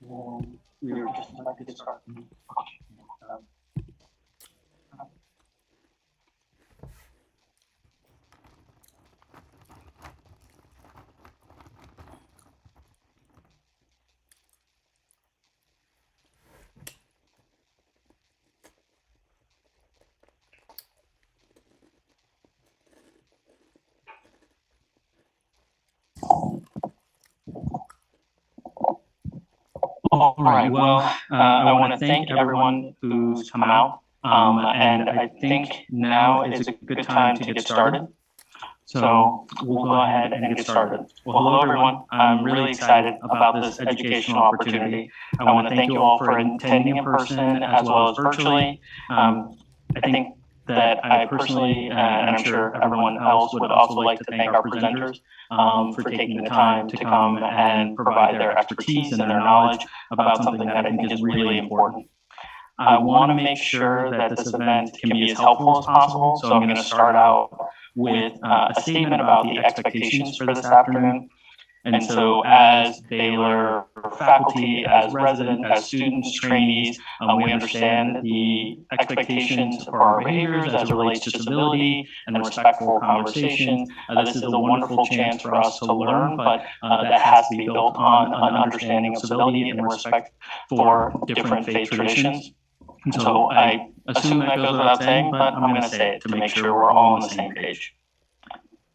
We were just about to get started. All right. Well, I want to thank everyone who's come out, and I think now is a good time to get started. So we'll go ahead and get started. Well, hello everyone. I'm really excited about this educational opportunity. I want to thank you all for attending in person as well as virtually. I think that I personally, and I'm sure everyone else would also like to thank our presenters for taking the time to come and provide their expertise and their knowledge about something that I think is really important. I want to make sure that this event can be as helpful as possible, so I'm going to start out with a statement about the expectations for this afternoon. And so as Baylor faculty, as residents, as students, trainees, we understand the expectations for our behaviors as it relates to civility and respectful conversation. This is a wonderful chance for us to learn, but that has to be built on an understanding of civility and respect for different faith traditions. And so I assume that goes without saying, but I'm going to say it to make sure we're all on the same page.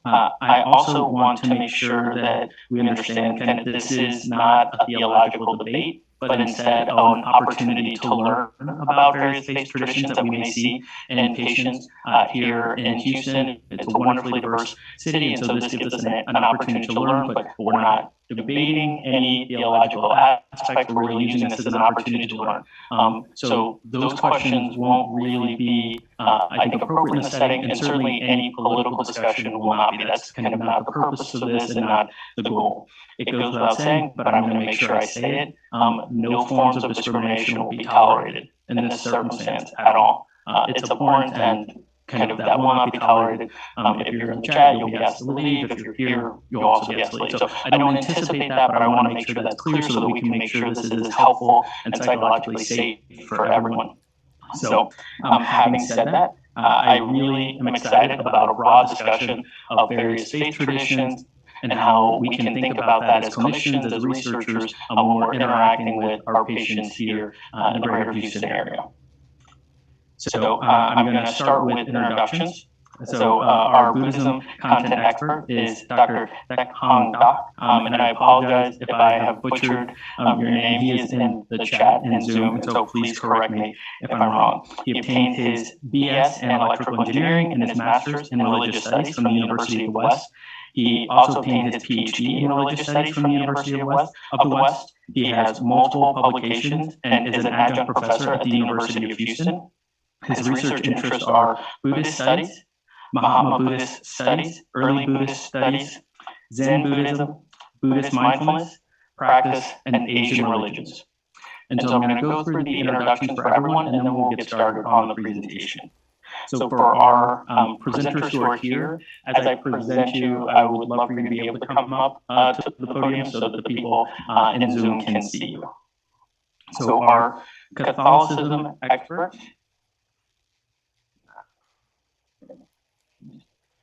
I also want to make sure that we understand that this is not a theological debate, but instead an opportunity to learn about various faith traditions that we may see in patients here in Houston. It's a wonderfully diverse city, and so this gives us an opportunity to learn, but we're not debating any theological aspect. We're really using this as an opportunity to learn. So those questions won't really be, I think, appropriate in the setting, and certainly any political discussion will not be. That's kind of not the purpose of this and not the goal. It goes without saying, but I'm going to make sure I say it. No forms of discrimination will be tolerated in this circumstance at all. It's abhorrent and kind of that will not be tolerated. If you're in the chat, you'll be asked to leave. If you're here, you'll also be asked to leave. So I don't anticipate that, but I want to make sure that's clear so that we can make sure this is helpful and psychologically safe for everyone. So having said that, I really am excited about a broad discussion of various faith traditions and how we can think about that as clinicians, as researchers, when we're interacting with our patients here in the greater Houston area. So I'm going to start with introductions. So our Buddhism content expert is Dr. Thek Hong Dak, and I apologize if I have butchered your name. He is in the chat in Zoom, and so please correct me if I'm wrong. He obtained his BS in electrical engineering and his master's in religious studies from the University of the West. He also obtained his PhD in religious studies from the University of the West. He has multiple publications and is an adjunct professor at the University of Houston. His research interests are Buddhist studies, Mahatma Buddhist studies, early Buddhist studies, Zen Buddhism, Buddhist mindfulness, practice, and Asian religions. And so I'm going to go through the introductions for everyone, and then we'll get started on the presentation. So for our presenters who are here, as I present you, I would love for you to be able to come up to the podium so that the people in Zoom can see you. So our Catholicism expert.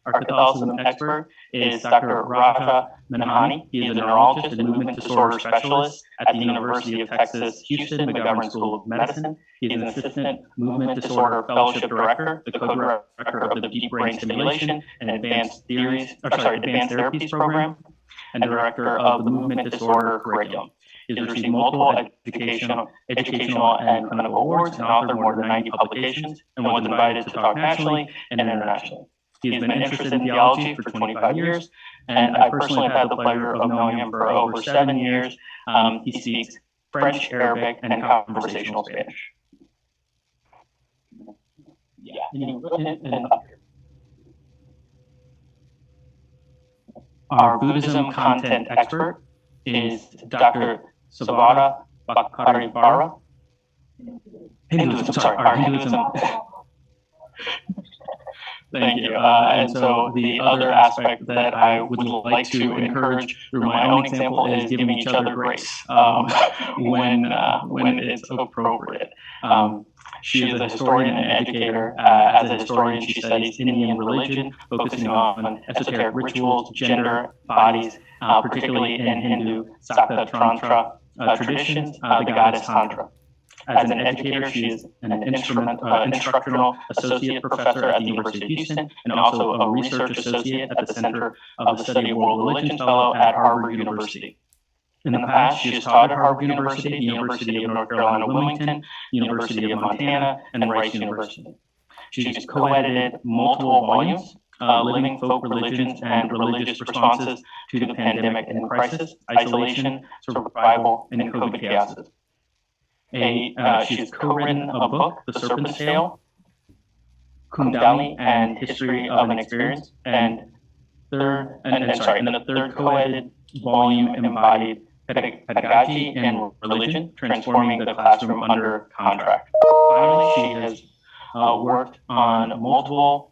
Our Catholicism expert is Dr. Raja Manhani. He is a neurologist and movement disorder specialist at the University of Texas, Houston McGovern School of Medicine. He is an assistant movement disorder fellowship director, the co-director of the Deep Brain Stimulation and Advanced Therapies program, and director of the Movement Disorder Curriculum. He has received multiple educational and clinical awards and authored more than 90 publications and was invited to talk nationally and internationally. He's been interested in theology for 25 years, and I personally have had the pleasure of knowing him for over 7 years. He speaks French, Arabic, and conversational Spanish. Our Buddhism content expert is Dr. Savada Bakaribara. Hinduism. Thank you. And so the other aspect that I would like to encourage through my own example is giving each other grace when it's appropriate. She is a historian and educator. As a historian, she studies Indian religion, focusing on esoteric rituals, gender, bodies, particularly in Hindu Sakta Tantra traditions, the goddess Tantra. As an educator, she is an instructional associate professor at the University of Houston and also a research associate at the Center of the Study of World Religions Fellow at Harvard University. In the past, she has taught at Harvard University, the University of North Carolina, Wilmington, University of Montana, and Rice University. She's co-edited multiple volumes, Living Folk Religions and Religious Responses to the Pandemic and Crisis, Isolation, Survival, and COVID Chaoses. She's co-written a book, The Serpent's Tale, Kundalini and History of an Experience, and the third co-edited volume embodied Pedagogy and Religion, Transforming the Classroom Under Contract. Finally, she has worked on multiple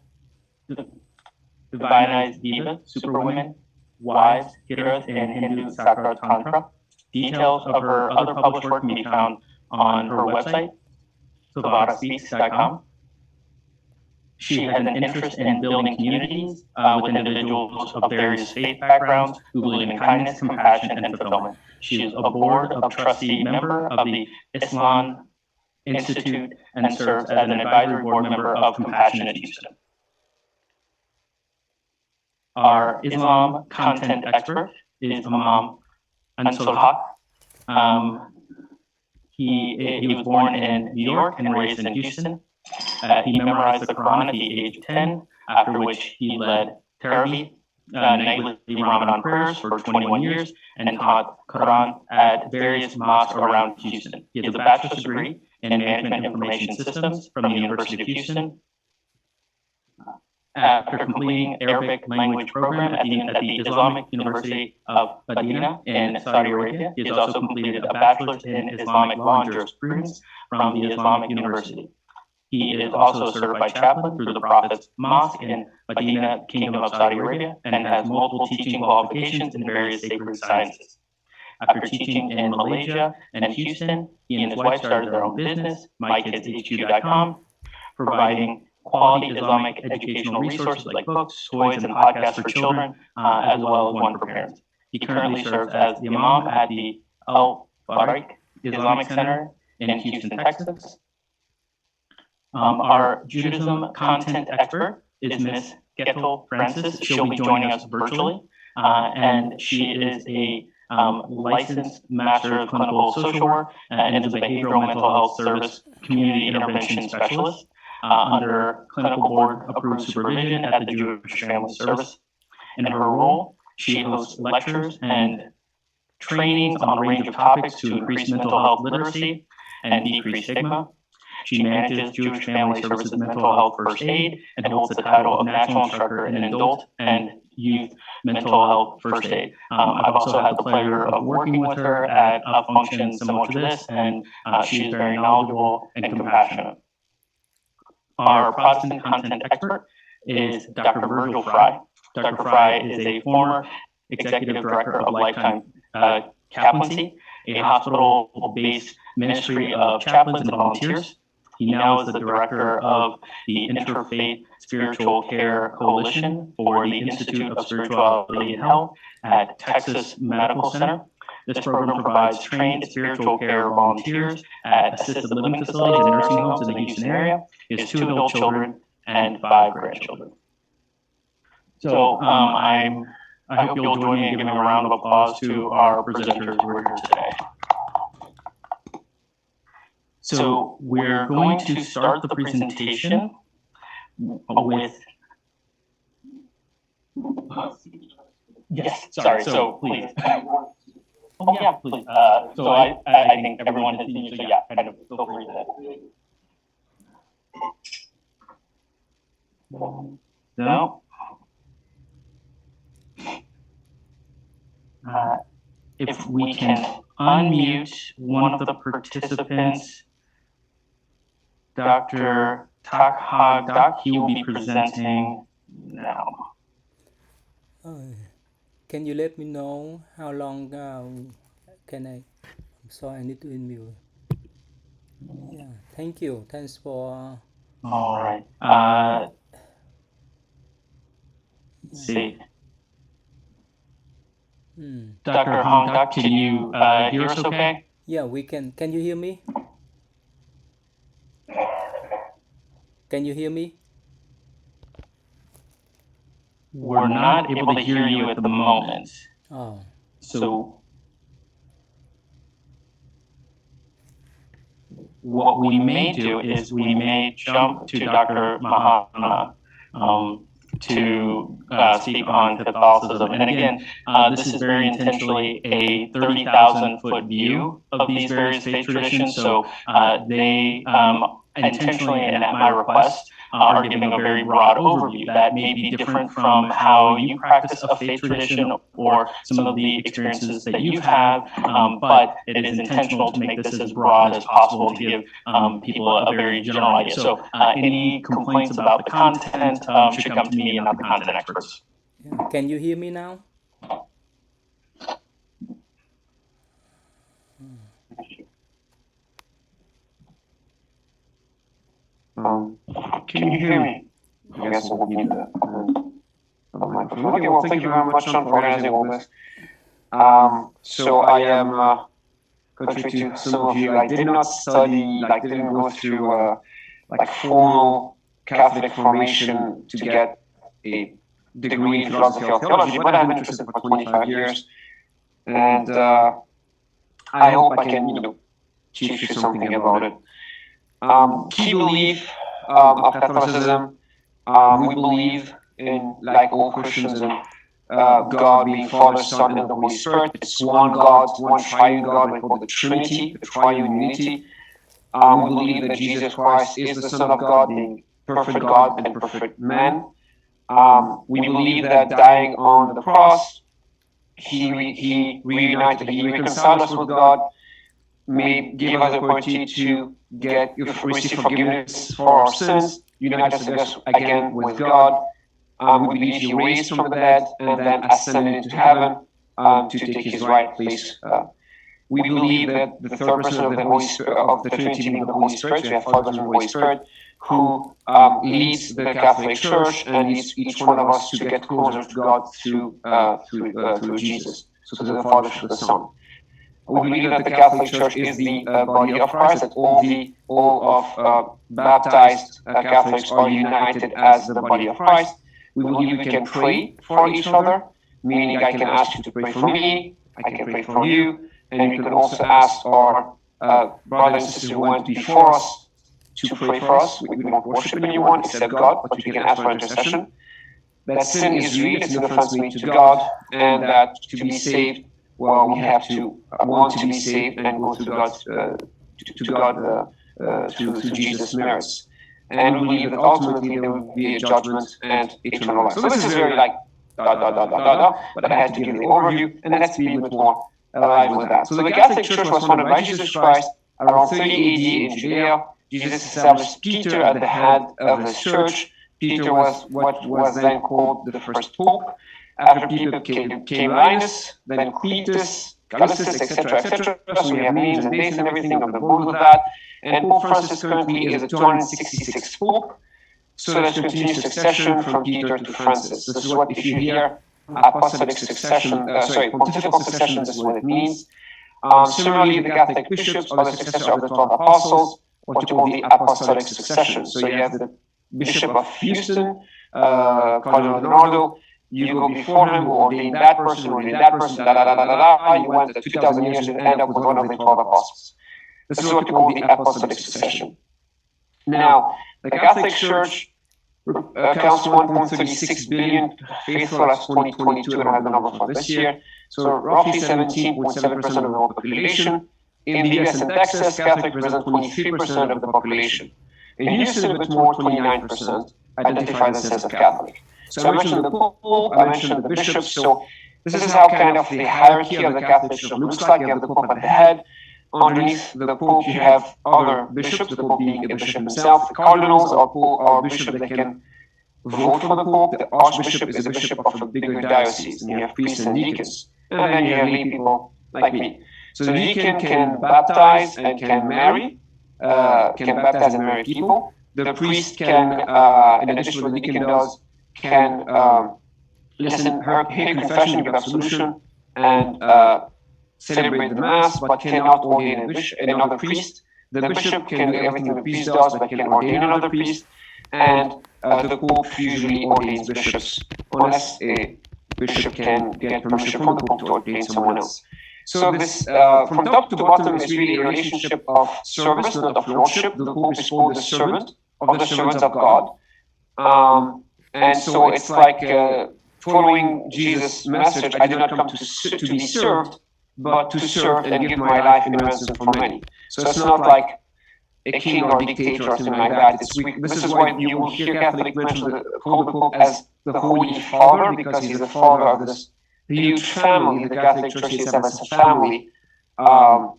divinized divas, superwomen, wives, heroes, and Hindu Sakra Tantra. Details of her other published work can be found on her website, savaraspeaks.com. She has an interest in building communities with individuals of various faith backgrounds who believe in kindness, compassion, and fulfillment. She is a board of trustee member of the Islam Institute and serves as an advisory board member of Compassionate Houston. Our Islam content expert is Imam Ansel Haq. He was born in New York and raised in Houston. He memorized the Quran at the age of 10, after which he led Tarawih, nightly Ramadan prayers for 21 years, and taught Quran at various mosques around Houston. He has a bachelor's degree in Management Information Systems from the University of Houston. After completing Arabic language program at the Islamic University of Medina in Saudi Arabia, he has also completed a bachelor's in Islamic law and jurisprudence from the Islamic University. He is also a certified chaplain through the Prophet's Mosque in Medina, Kingdom of Saudi Arabia, and has multiple teaching qualifications in various sacred sciences. After teaching in Malaysia and Houston, he and his wife started their own business, MyKidsHQ.com, providing quality Islamic educational resources like books, toys, and podcasts for children, as well as one for parents. He currently serves as the Imam at the Al Farik Islamic Center in Houston, Texas. Our Judaism content expert is Miss Gettel Francis. She'll be joining us virtually, and she is a licensed Master of Clinical Social Work and is a Behavioral Mental Health Service Community Intervention Specialist under Clinical Board Approved Supervision at the Jewish Family Service. In her role, she hosts lectures and trainings on a range of topics to increase mental health literacy and decrease stigma. She manages Jewish Family Services Mental Health First Aid and holds the title of National Instructor in Adult and Youth Mental Health First Aid. I've also had the pleasure of working with her at a function similar to this, and she is very knowledgeable and compassionate. Our Protestant content expert is Dr. Virgil Fry. Dr. Fry is a former executive director of Lifetime Chaplaincy, a hospital-based ministry of chaplains and volunteers. He now is the director of the Interfaith Spiritual Care Coalition for the Institute of Spirituality and Health at Texas Medical Center. This program provides trained spiritual care volunteers at assisted living facilities and nursing homes in the Houston area. He has 2 adult children and 5 grandchildren. So I hope you'll join me in giving a round of applause to our presenters who are here today. So we're going to start the presentation with, yes, sorry, so please. Oh yeah, please. So I think everyone has seen you, so yeah, kind of feel free to. No. If we can unmute one of the participants, Dr. Tak Hagdak. He will be presenting now. Can you let me know how long can I? I'm sorry, I need to unmute. Yeah, thank you. Thanks for. All right. Let's see. Dr. Hongdak, can you hear us okay? Yeah, we can. Can you hear me? Can you hear me? We're not able to hear you at the moment. Oh. So what we may do is we may jump to Dr. Mahana to speak on Catholicism. And again, this is very intentionally a 30,000-foot view of these various faith traditions. So they intentionally, and at my request, are giving a very broad overview that may be different from how you practice a faith tradition or some of the experiences that you've had, but it is intentional to make this as broad as possible to give people a very general idea. So any complaints about the content should come to me and not the content experts. Yeah. Can you hear me now? Can you hear me? I guess we'll need the microphone. Okay, well, thank you very much, John, for organizing all this. So I am, contrary to some of you, I did not study, didn't go through formal Catholic formation to get a degree in philosophy or theology, but I've been interested for 25 years. And I hope I can, teach you something about it. Key belief of Catholicism, we believe in, like all Christians, in God being Father, Son, and the Holy Spirit. It's one God, one triune God, we call it the Trinity, the triune unity. We believe that Jesus Christ is the Son of God, being perfect God and perfect man. We believe that dying on the cross, he reunited, he reconciled us with God, may give us the opportunity to receive forgiveness for our sins, unite us again with God. We believe he raised from the dead and then ascended into heaven to take his right place. We believe that the third person of the Holy Spirit, of the Trinity, being the Holy Spirit, so we have Father, Son, and Holy Spirit, who leads the Catholic Church and leads each one of us to get closer to God through Jesus, so to the Father, to the Son. We believe that the Catholic Church is the body of Christ, that all of baptized Catholics are united as the body of Christ. We believe we can pray for each other, meaning I can ask you to pray for me, I can pray for you, and we can also ask our brothers and sisters who went before us to pray for us. We don't worship anyone except God, but we can ask for intercession. That sin is real, it's an offense made to God, and that to be saved, well, we have to want to be saved and go through through Jesus' merits. And we believe that ultimately there will be a judgment and eternal life. So this is very but I had to give the overview, and let's be a bit more alive with that. So the Catholic Church was founded by Jesus Christ around 30 AD in Judea. Jesus established Peter at the head of his church. Peter was what was then called the first pope. After Peter came Linus, then Cletus, Callistus, etc. So we have names and dates and everything of the both of that. And Pope Francis currently is the 266th pope. So there's continuous succession from Peter to Francis. This is what, if you hear apostolic succession, pontifical succession, this is what it means. Similarly, the Catholic bishops are the successor of the 12 apostles, what you call the apostolic succession. So you have the Bishop of Houston, Cardinal Leonardo. You go before him, who ordained that person, you went 2,000 years and end up with one of the 12 apostles. This is what we call the apostolic succession. Now, the Catholic Church counts 1.36 billion faithful as 2022. I don't have the number for this year. So roughly 17.7% of the world population. In the US and Texas, Catholics represent 23% of the population. In Houston, a bit more, 29% identify themselves as Catholic. So I mentioned the Pope, I mentioned the bishops. So this is how kind of the hierarchy of the Catholic Church looks like. You have the Pope at the head. underneath the Pope, you have other bishops, the Pope being a bishop himself. The cardinals are bishops that can vote for the Pope. The Archbishop is a bishop of a bigger diocese, and you have priests and deacons. And then you have lay people like me. So the deacon can baptize and can marry, can baptize and marry people. The priest can, in addition to what the deacon does, can listen, hear confession, give absolution, and celebrate the Mass, but cannot ordain another priest. The bishop can do everything the priest does, but can ordain another priest. And the Pope usually ordains bishops, unless a bishop can get permission from the Pope to ordain someone else. So this, from top to bottom, is really a relationship of service, not of lordship. The Pope is called the servant of the servants of God. And so it's like following Jesus' message, I did not come to be served, but to serve and give my life in ransom for many. So it's not like a king or dictator or something like that. This is why you will hear Catholic mention call the Pope as the Holy Father, because he's the father of this huge family. The Catholic Church sees him as a family of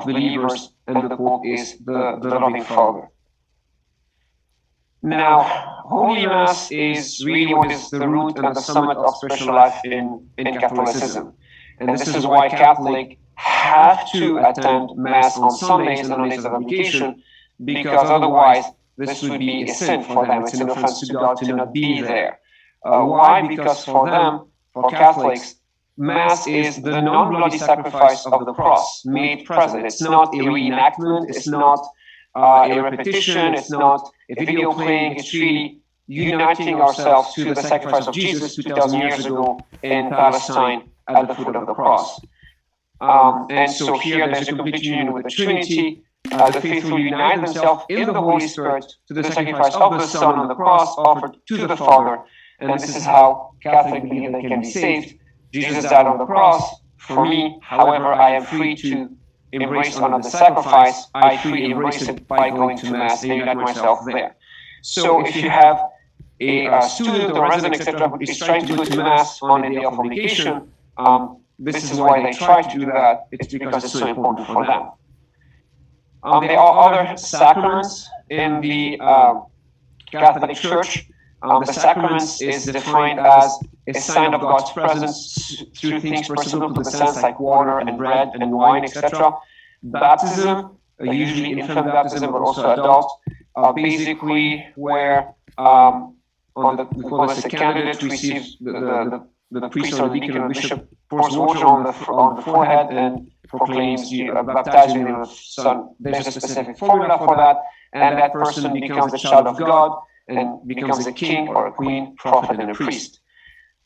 believers, and the Pope is the loving Father. Now, Holy Mass is really what is the root and the summit of spiritual life in Catholicism. And this is why Catholics have to attend Mass on Sundays and on days of obligation, because otherwise this would be a sin for them. It's an offense to God to not be there. Why? Because for them, for Catholics, Mass is the non-bloody sacrifice of the cross made present. It's not a reenactment, it's not a repetition, it's not a video playing, it's really uniting ourselves to the sacrifice of Jesus 2,000 years ago in Palestine at the foot of the cross. And so here there's a complete union with the Trinity. The faithful unite themselves in the Holy Spirit to the sacrifice of the Son on the cross offered to the Father. And this is how Catholics believe they can be saved. Jesus died on the cross for me. However, I am free to embrace another sacrifice. I freely embrace it by going to Mass and unite myself there. So if you have a student or resident, etc., who is trying to go to Mass on a day of obligation, this is why they try to do that. It's because it's so important for them. There are other sacraments in the Catholic Church. The sacraments is defined as a sign of God's presence through things perceivable to the sense, like water and bread and wine, etc. Baptism, usually infant baptism, but also adult, basically where we call this a candidate receives the priest or the deacon or the bishop pours water on the forehead and proclaims, baptize you in the name of the Son. There's a specific formula for that, and that person becomes the child of God and becomes a king or a queen, prophet, and a priest.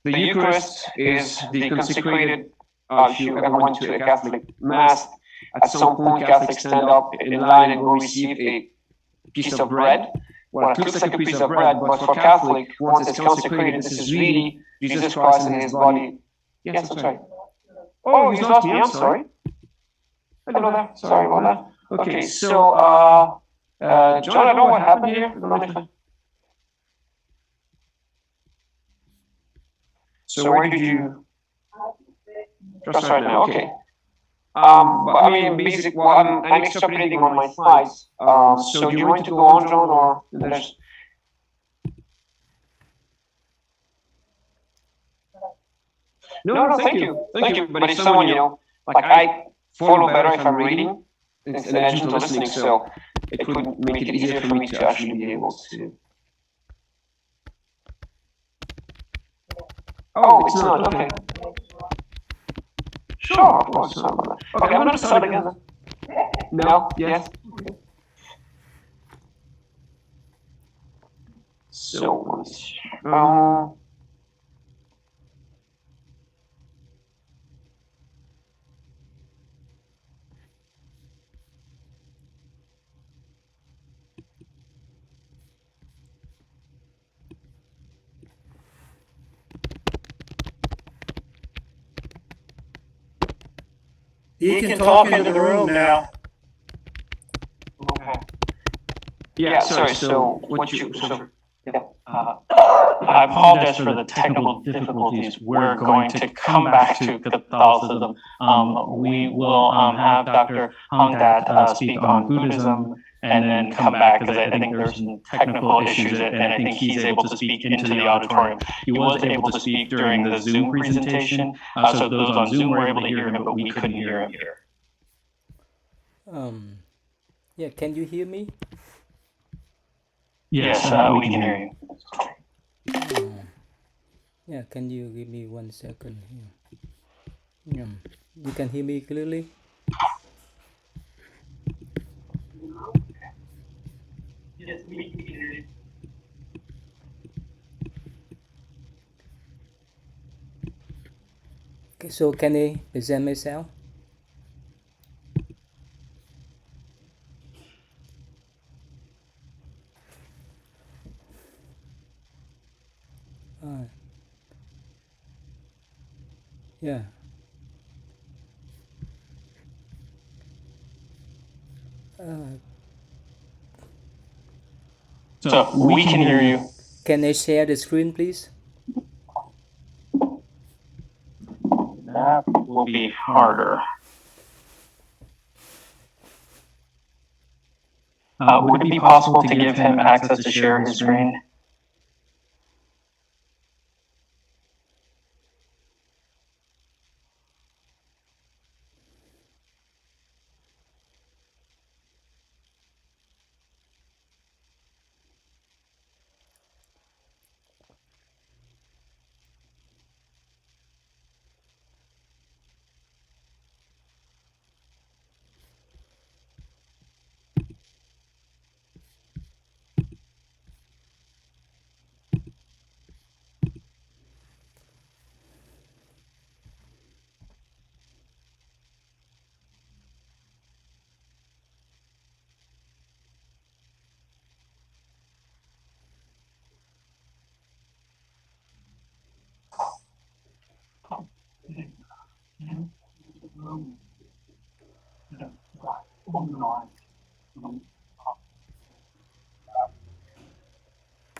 The Eucharist is the consecrated. If you ever went to a Catholic Mass, at some point Catholics stand up in line and go receive a piece of bread. Well, it looks like a piece of bread, but for Catholic, once it's consecrated, this is really Jesus Christ and his body. Yes, that's right. Oh, you lost me, I'm sorry. Hello there, sorry about that. Okay, so, John, I don't know what happened here. So where did you? Just right now, okay. But I mean, basic. Well, I'm extrapolating on my slides. So do you want to go on, John, or there's? No, thank you. But if someone, like I follow better if I'm reading and gentle listening, so it would make it easier for me to actually be able to. Oh, it's not, okay. Sure, of course. Okay, I'm going to start again. No? Yes? Okay. So, let me see. You can talk into the room now. Okay. Yeah, sorry. So what you I apologize for the technical difficulties. We're going to come back to Catholicism. We will have Dr. Hongdat speak on Buddhism and then come back because I think there's some technical issues and I think he's able to speak into the auditorium. He was able to speak during the Zoom presentation, so those on Zoom were able to hear him, but we couldn't hear him here. Yeah, can you hear me? Yes, we can hear you. Yeah, can you give me 1 second here? You can hear me clearly? Yes, we can hear you. Okay, so can I present myself? Yeah. So we can hear you. Can I share the screen, please? That will be harder. Would it be possible to give him access to share his screen?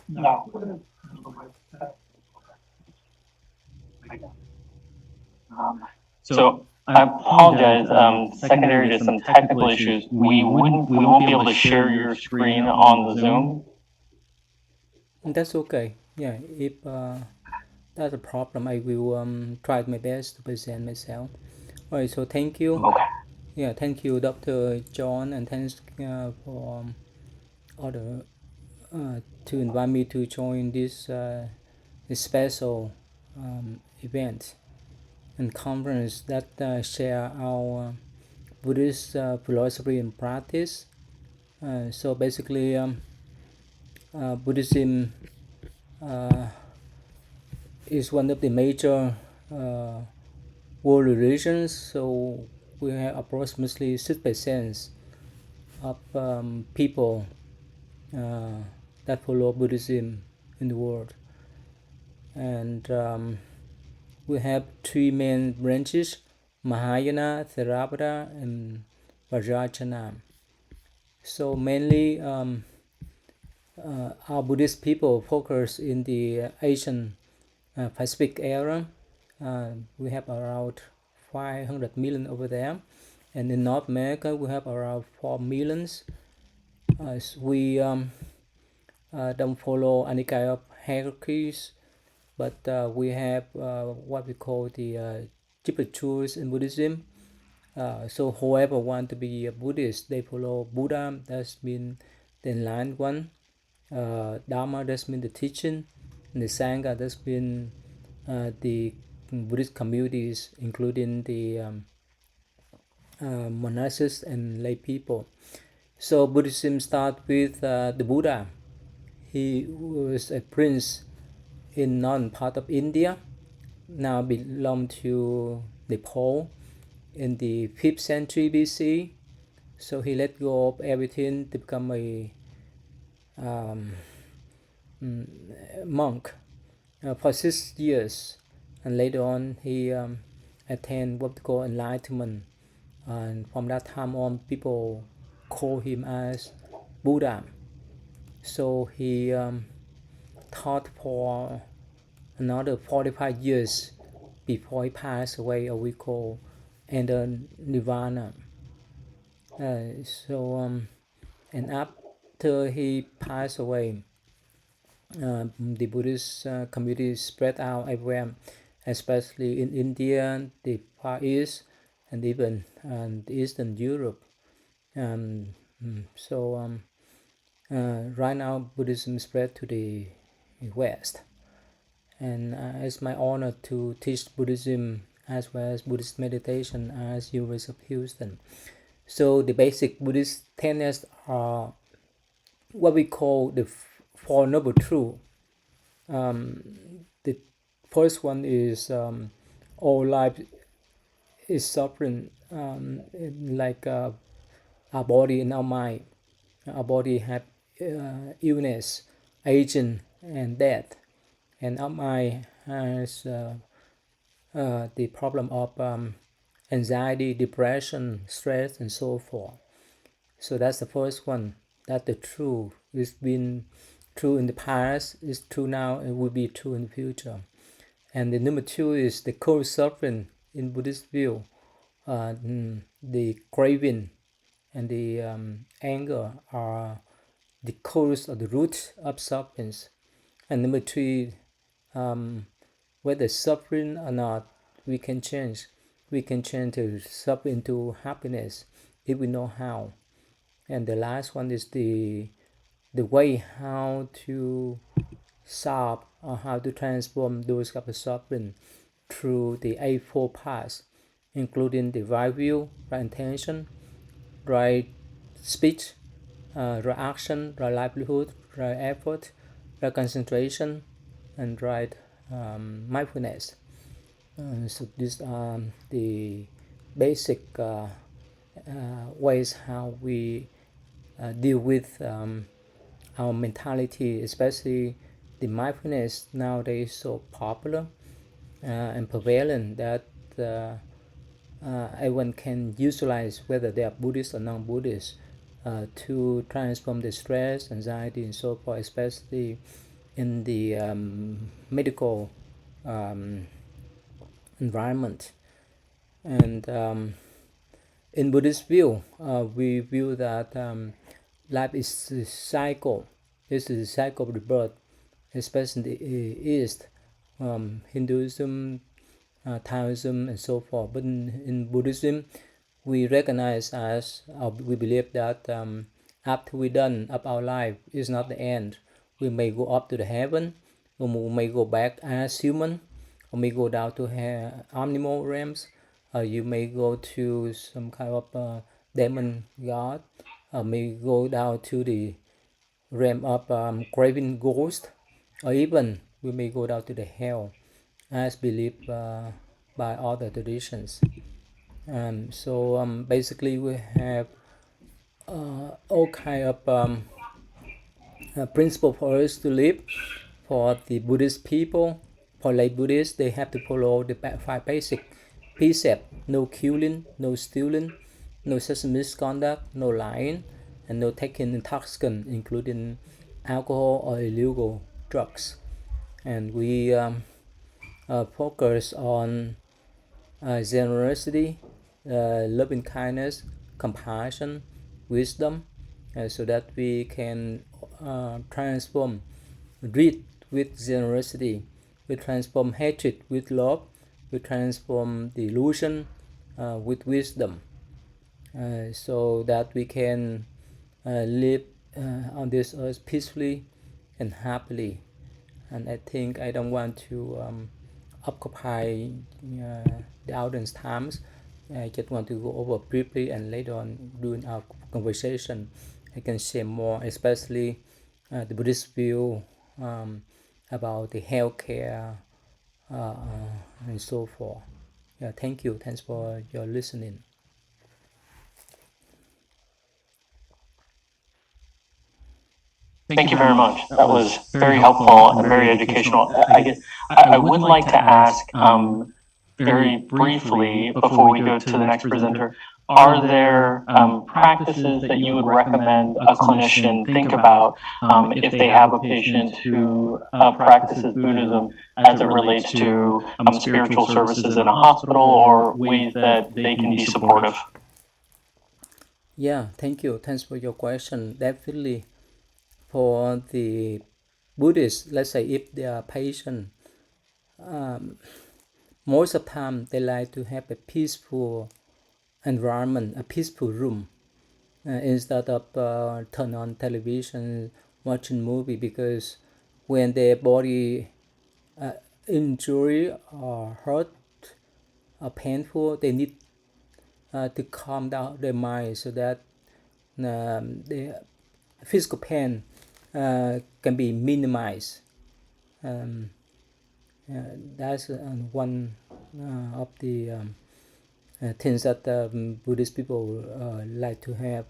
No. So I apologize. Secondary to some technical issues, we won't be able to share your screen on the Zoom. That's okay. Yeah, if that's a problem, I will try my best to present myself. All right, so thank you. Okay. Yeah, thank you, Dr. John, and thanks for other to invite me to join this special event and conference that share our Buddhist philosophy and practice. So basically, Buddhism is one of the major world religions. So we have approximately 6% of people that follow Buddhism in the world, and we have three main branches: Mahayana, Theravada, and Vajrayana. So mainly our Buddhist people focus in the Asian Pacific area. We have around 500 million over there, and in North America we have around 4 millions. We don't follow any kind of hierarchies, but we have what we call the Jipachus in Buddhism. So whoever want to be a Buddhist, they follow Buddha, that's mean the enlightened one. Dharma, that's mean the teaching, and the Sangha, that's mean the Buddhist communities, including the monastics and lay people. So Buddhism starts with the Buddha. He was a prince in northern part of India, now belong to Nepal, in the 5th century BC. So he let go of everything to become a monk for 6 years, and later on he attained what we call enlightenment, and from that time on people call him as Buddha. So he taught for another 45 years before he passed away, or we call and Nirvana. And after he passed away, the Buddhist community spread out everywhere, especially in India, the Far East, and even Eastern Europe. Right now, Buddhism spread to the West, and it's my honor to teach Buddhism as well as Buddhist meditation at University of Houston. So the basic Buddhist tenets are what we call the Four Noble Truths. The first one is all life is suffering, like our body and our mind. Our body have illness, aging, and death, and our mind has the problem of anxiety, depression, stress, and so forth. So that's the first one. That the truth is been true in the past, is true now, and will be true in the future. And the number two is the cause suffering in Buddhist view. The craving and the anger are the cause or the root of sufferings. And number three, whether suffering or not, we can change. We can change the suffering into happiness if we know how. And the last one is the way how to solve or how to transform those kind of suffering through the Eightfold Paths, including the right view, right intention, right speech, right action, right livelihood, right effort, right concentration, and right mindfulness. So these are the basic ways how we deal with our mentality, especially the mindfulness nowadays so popular and prevalent that everyone can utilize, whether they are Buddhist or non-Buddhist, to transform the stress, anxiety, and so forth, especially in the medical environment. And in Buddhist view, we view that life is a cycle. This is a cycle of the birth, especially in the East, Hinduism, Taoism, and so forth. But in Buddhism, we recognize we believe that after we're done of our life is not the end. We may go up to the heaven, or we may go back as human, or may go down to animal realms. You may go to some kind of demon god, may go down to the realm of craving ghost, or even we may go down to the hell, as believed by other traditions. So basically, we have all kind of principle for us to live. For the Buddhist people, for lay Buddhists, they have to follow the 5 basic precepts: no killing, no stealing, no sexual misconduct, no lying, and no taking intoxicant, including alcohol or illegal drugs. And we focus on generosity, loving kindness, compassion, wisdom, so that we can transform greed with generosity, we transform hatred with love, we transform delusion with wisdom, so that we can live on this earth peacefully and happily. And I think I don't want to occupy the audience times. I just want to go over briefly, and later on during our conversation I can share more, especially the Buddhist view about the healthcare and so forth. Yeah, thank you. Thanks for your listening. Thank you very much. That was very helpful and very educational. I would like to ask, very briefly before we go to the next presenter. Are there practices that you would recommend a clinician think about if they have a patient who practices Buddhism as it relates to spiritual services in a hospital or ways that they can be supportive? Yeah, thank you. Thanks for your question. Definitely, for the Buddhists, let's say if they are patient, most of the time they like to have a peaceful environment, a peaceful room, instead of turn on television, watching movie, because when their body injury or hurt or painful, they need to calm down their mind so that the physical pain can be minimized. Um, that's one of the things that Buddhist people like to have.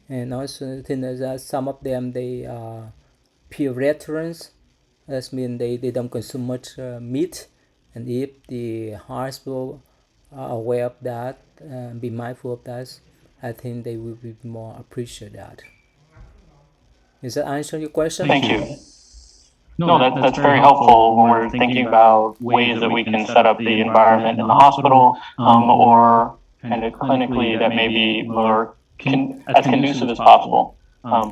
And also, I think that some of them they are pure veterans. That means they don't consume much meat. And if the hospital are aware of that, be mindful of that, I think they will be more appreciate that. Does that answer your question? Thank you. No, that's very helpful when we're thinking about ways that we can set up the environment in the hospital or kind of clinically that may be more as conducive as possible.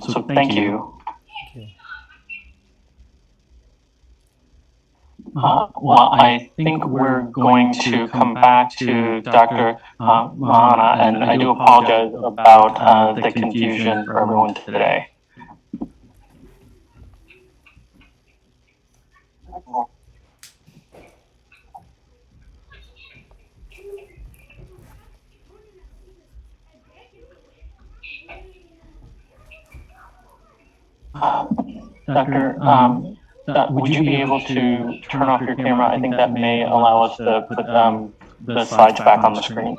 So thank you. Well, I think we're going to come back to Dr. Mahana, and I do apologize about the confusion for everyone today. Doctor, would you be able to turn off your camera? I think that may allow us to put the slides back on the screen.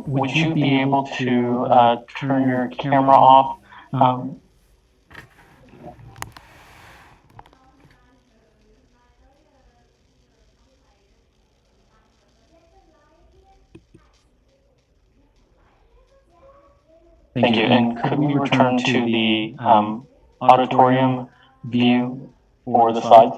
Would you be able to turn your camera off? Thank you. And could we return to the auditorium view for the slides?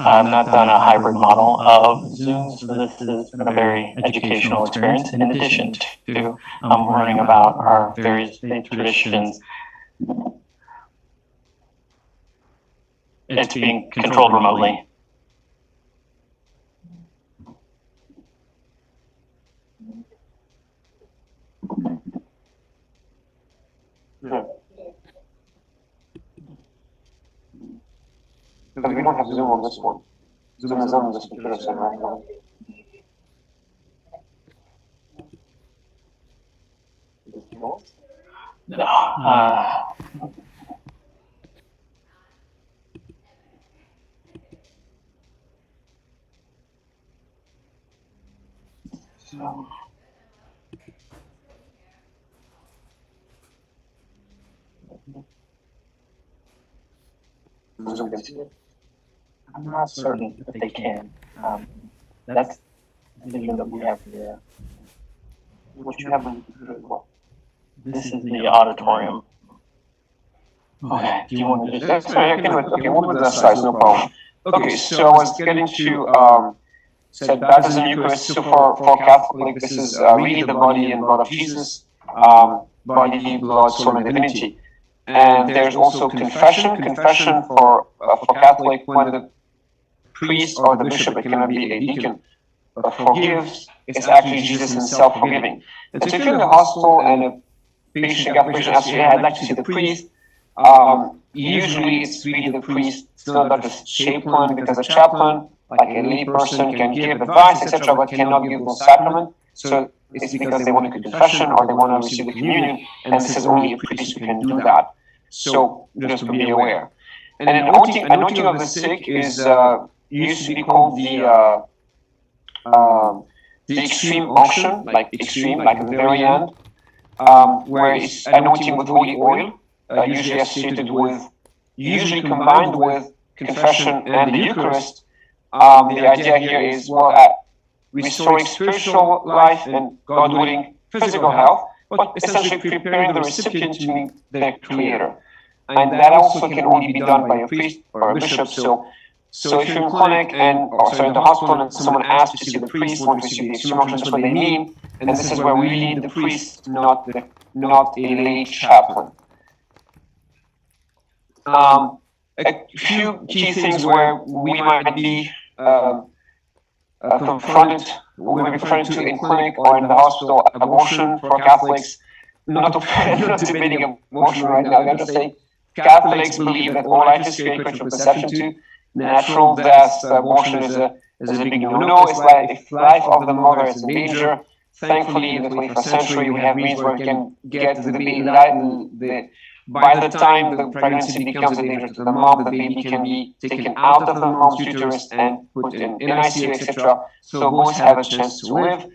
I've not done a hybrid model of Zoom, so this has been a very educational experience in addition to learning about our various faith traditions. It's being controlled remotely. Because we don't have Zoom on this one. Zoom is on this computer center right now. So. Zoom can see it. I'm not certain if they can. That's vision that we have here. What you have in well, this is the auditorium. Okay, do you want to just, sorry, I can do it. Okay, we'll do the slides, no problem. Okay, so I was getting to, said baptism Eucharist, so for Catholic, this is really the body and blood of Jesus, body, blood, soul, and divinity. And there's also confession. Confession for Catholic, when the priest or the bishop, it cannot be a deacon, forgives, it's actually Jesus himself forgiving. And so if you're in the hospital and a patient, Catholic patient asks you, hey, I'd like to see the priest, usually it's really the priest, it's not the chaplain, because a chaplain, like a lay person, can give advice, etc., but cannot give the sacrament. So it's because they want to confession or they want to receive the communion, and this is only a priest who can do that. So just to be aware. And then anointing of the sick is used to be called the extreme unction, like extreme, like at the very end, where it's anointing with holy oil, usually associated with, usually combined with confession and the Eucharist. The idea here is, well, restoring spiritual life and, God willing, physical health, but essentially preparing the recipient to meet their Creator. And that also can only be done by a priest or a bishop. So if you're in clinic and, or sorry, in the hospital and someone asks to see the priest, want to see the extreme unction, that's what they mean. And this is where we really need the priest, not a lay chaplain. A few key things where we might be confronted to in clinic or in the hospital: abortion for Catholics. Not debating abortion right now. I'm just saying Catholics believe that all life is sacred from conception to natural death. Abortion is a big no-no. It's like if life of the mother is in danger. Thankfully, in the 21st century, we have means where we can get the baby. By the time the pregnancy becomes a danger to the mom, the baby can be taken out of the mom's uterus and put in ICU, etc. So both have a chance to live.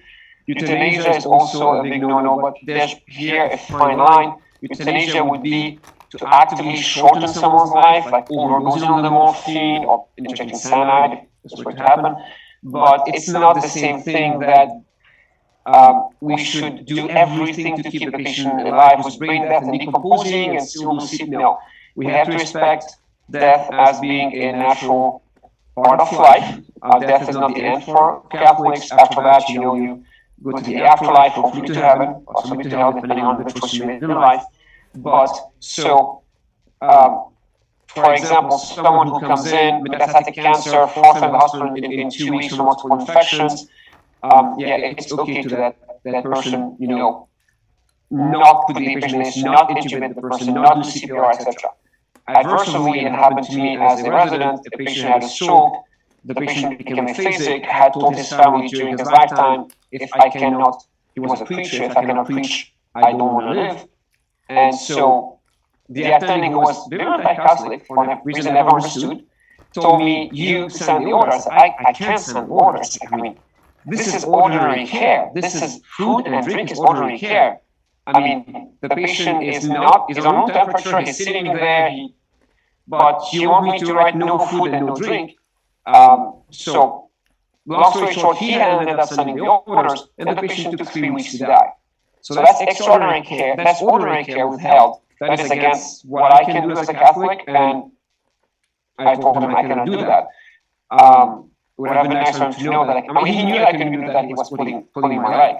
Euthanasia is also a big no-no, but there's here a fine line. Euthanasia would be to actively shorten someone's life, like overdosing on the morphine or injecting cyanide, if this were to happen. But it's not the same thing that we should do everything to keep the patient alive who's brain dead and decomposing and still lucid. No, we have to respect death as being a natural part of life. Death is not the end for Catholics. After that, you go to the afterlife, hopefully to heaven, possibly to hell, depending on the choice you made in life. But so, for example, someone who comes in with metastatic cancer, fourth in the hospital in 2 weeks from multiple infections, it's okay to that person, not put the patient in, not intubate the person, not do CPR, etc. Adversely, it happened to me as a resident. A patient had a stroke. The patient became aphasic, had told his family during his lifetime, if I cannot, he was a preacher, if I cannot preach, I don't want to live. And so the attending, who was very Catholic, for a reason I never understood, told me, you send the orders. I can't send orders. I mean, this is ordinary care. This is food and drink is ordinary care. I mean, the patient is on room temperature, he's sitting there, but you want me to write no food and no drink. So, long story short, he ended up sending the orders, and the patient took 3 weeks to die. So that's extraordinary care. That's ordinary care withheld. That is against what I can do as a Catholic, and I told him I cannot do that. It would have been nice for him to know that. He knew I couldn't do that. He was pulling my leg.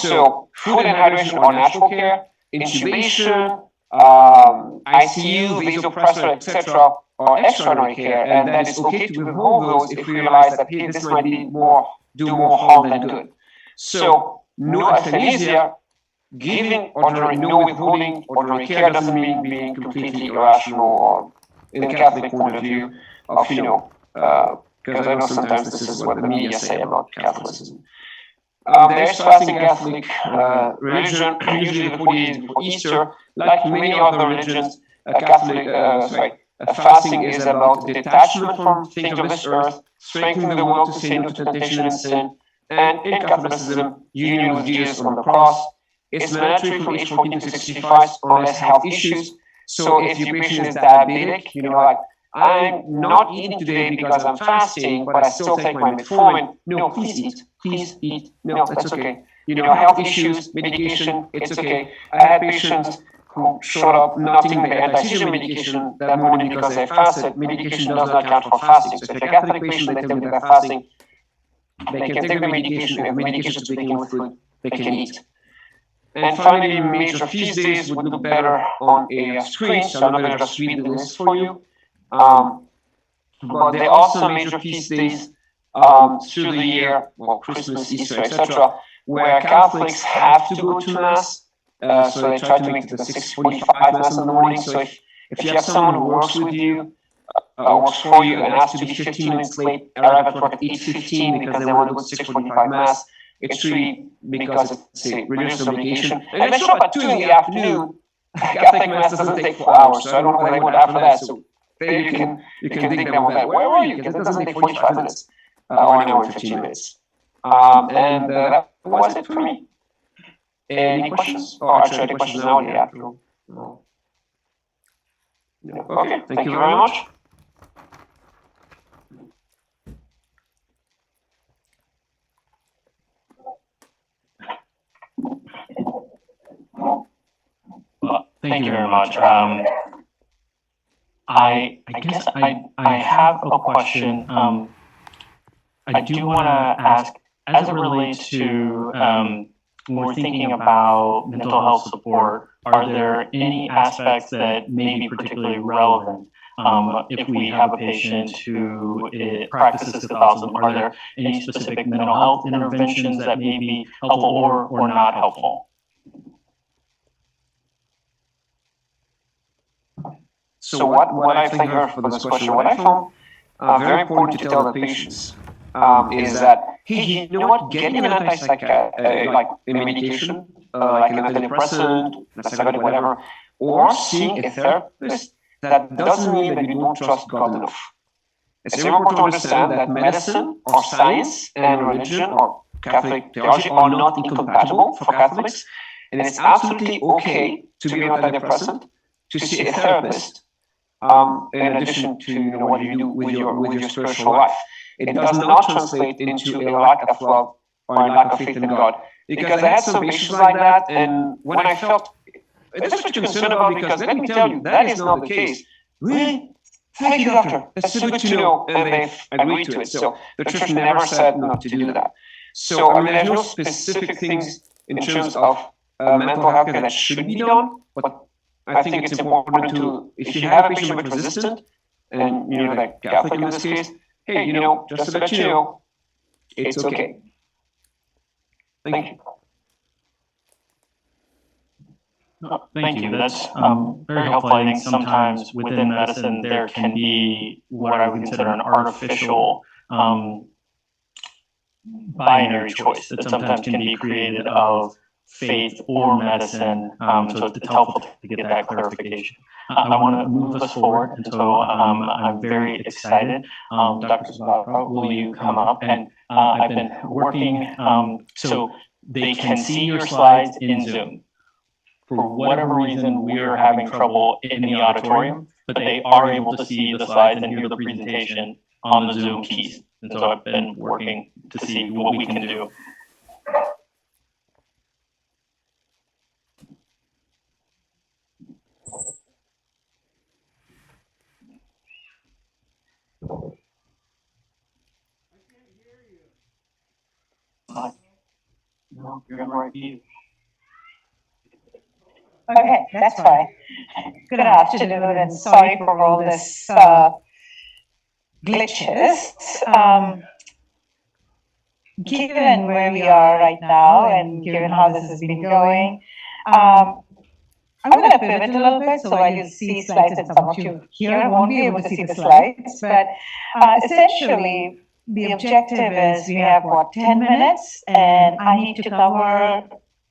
So food and hydration are natural care. Intubation, ICU, vasopressor, etc. are extraordinary care, and that it's okay to withhold those if we realize that, hey, this might be do more harm than good. So no euthanasia, giving ordinary, no withholding ordinary care doesn't mean being completely irrational, or in the Catholic point of view of, because I know sometimes this is what the media say about Catholicism. There's fasting Catholic religion, usually the 40 days before Easter. Like many other religions, fasting is about detachment from things of this earth, strengthening the will to say no to temptation and sin, and in Catholicism, union with Jesus on the cross. It's mandatory from age 14 to 65 unless health issues. So if your patient is diabetic, I'm not eating today because I'm fasting, but I still take my metformin. No, please eat. Please eat. No, that's okay. Health issues, medication, it's okay. I had patients who showed up not taking the anti-seizure medication that morning because they fasted. Medication does not count for fasting. So if you're a Catholic patient, they tell me they're fasting, they can take the medication. If the medication is taken with food, they can eat. And finally, major feast days would look better on a screen, so I'm not going to just read the list for you. But there are also major feast days through the year, well, Christmas, Easter, etc., where Catholics have to go to Mass. So they try to make it the 6:45 Mass in the morning. So if you have someone who works with you, works for you, and has to be 15 minutes late, arrive at work at 8:15 because they want to go to 6:45 Mass, it's really because it's a religious obligation. And they show up at 2 in the afternoon. Catholic Mass doesn't take 4 hours, so I don't know what they want after that. So there you can dig them on that. Where were you? Because it doesn't take 45 minutes or an hour and 15 minutes. And that was it for me. Any questions? Or actually, any questions now? Yeah. No. Okay, thank you very much. Thank you very much. I guess I have a question. I do want to ask, as it relates to when we're thinking about mental health support, are there any aspects that may be particularly relevant? If we have a patient who practices Catholicism, are there any specific mental health interventions that may be helpful or not helpful? So what I think for this question, what I found very important to tell the patients is that, hey, you know what, getting an antipsychotic, like a medication, like an antidepressant, an antipsychotic, whatever, or seeing a therapist, that doesn't mean that you don't trust God enough. It's very important to understand that medicine or science and religion or Catholic theology are not incompatible for Catholics, and it's absolutely okay to be on antidepressant, to see a therapist, in addition to what you do with your spiritual life. It does not translate into a lack of love or a lack of faith in God. Because I had some patients like that, and when I felt, that's what you're concerned about, because let me tell you, that is not the case. Really? Thank you, doctor. That's so good to know. And they've agreed to it. So the church never said not to do that. So, I mean, there's no specific things in terms of mental health care that should be done, but I think it's important to, if you have a patient with resistant, and like Catholic in this case, hey, just to let you know, it's okay. Thank you. Thank you. That's very helpful. I think sometimes within medicine there can be what I would consider an artificial binary choice that sometimes can be created of faith or medicine. So it's helpful to get that clarification. I want to move us forward, and so I'm very excited. Dr. Sabara, will you come up? And I've been working so they can see your slides in Zoom. For whatever reason, we are having trouble in the auditorium, but they are able to see the slides and hear the presentation on the Zoom keys. And so I've been working to see what we can do. No, you're on the right view. Okay, that's fine. Good afternoon, and sorry for all this glitches. Given where we are right now and given how this has been going, I'm going to pivot a little bit so while you see slides and some of you here won't be able to see the slides, but essentially the objective is we have, 10 minutes, and I need to cover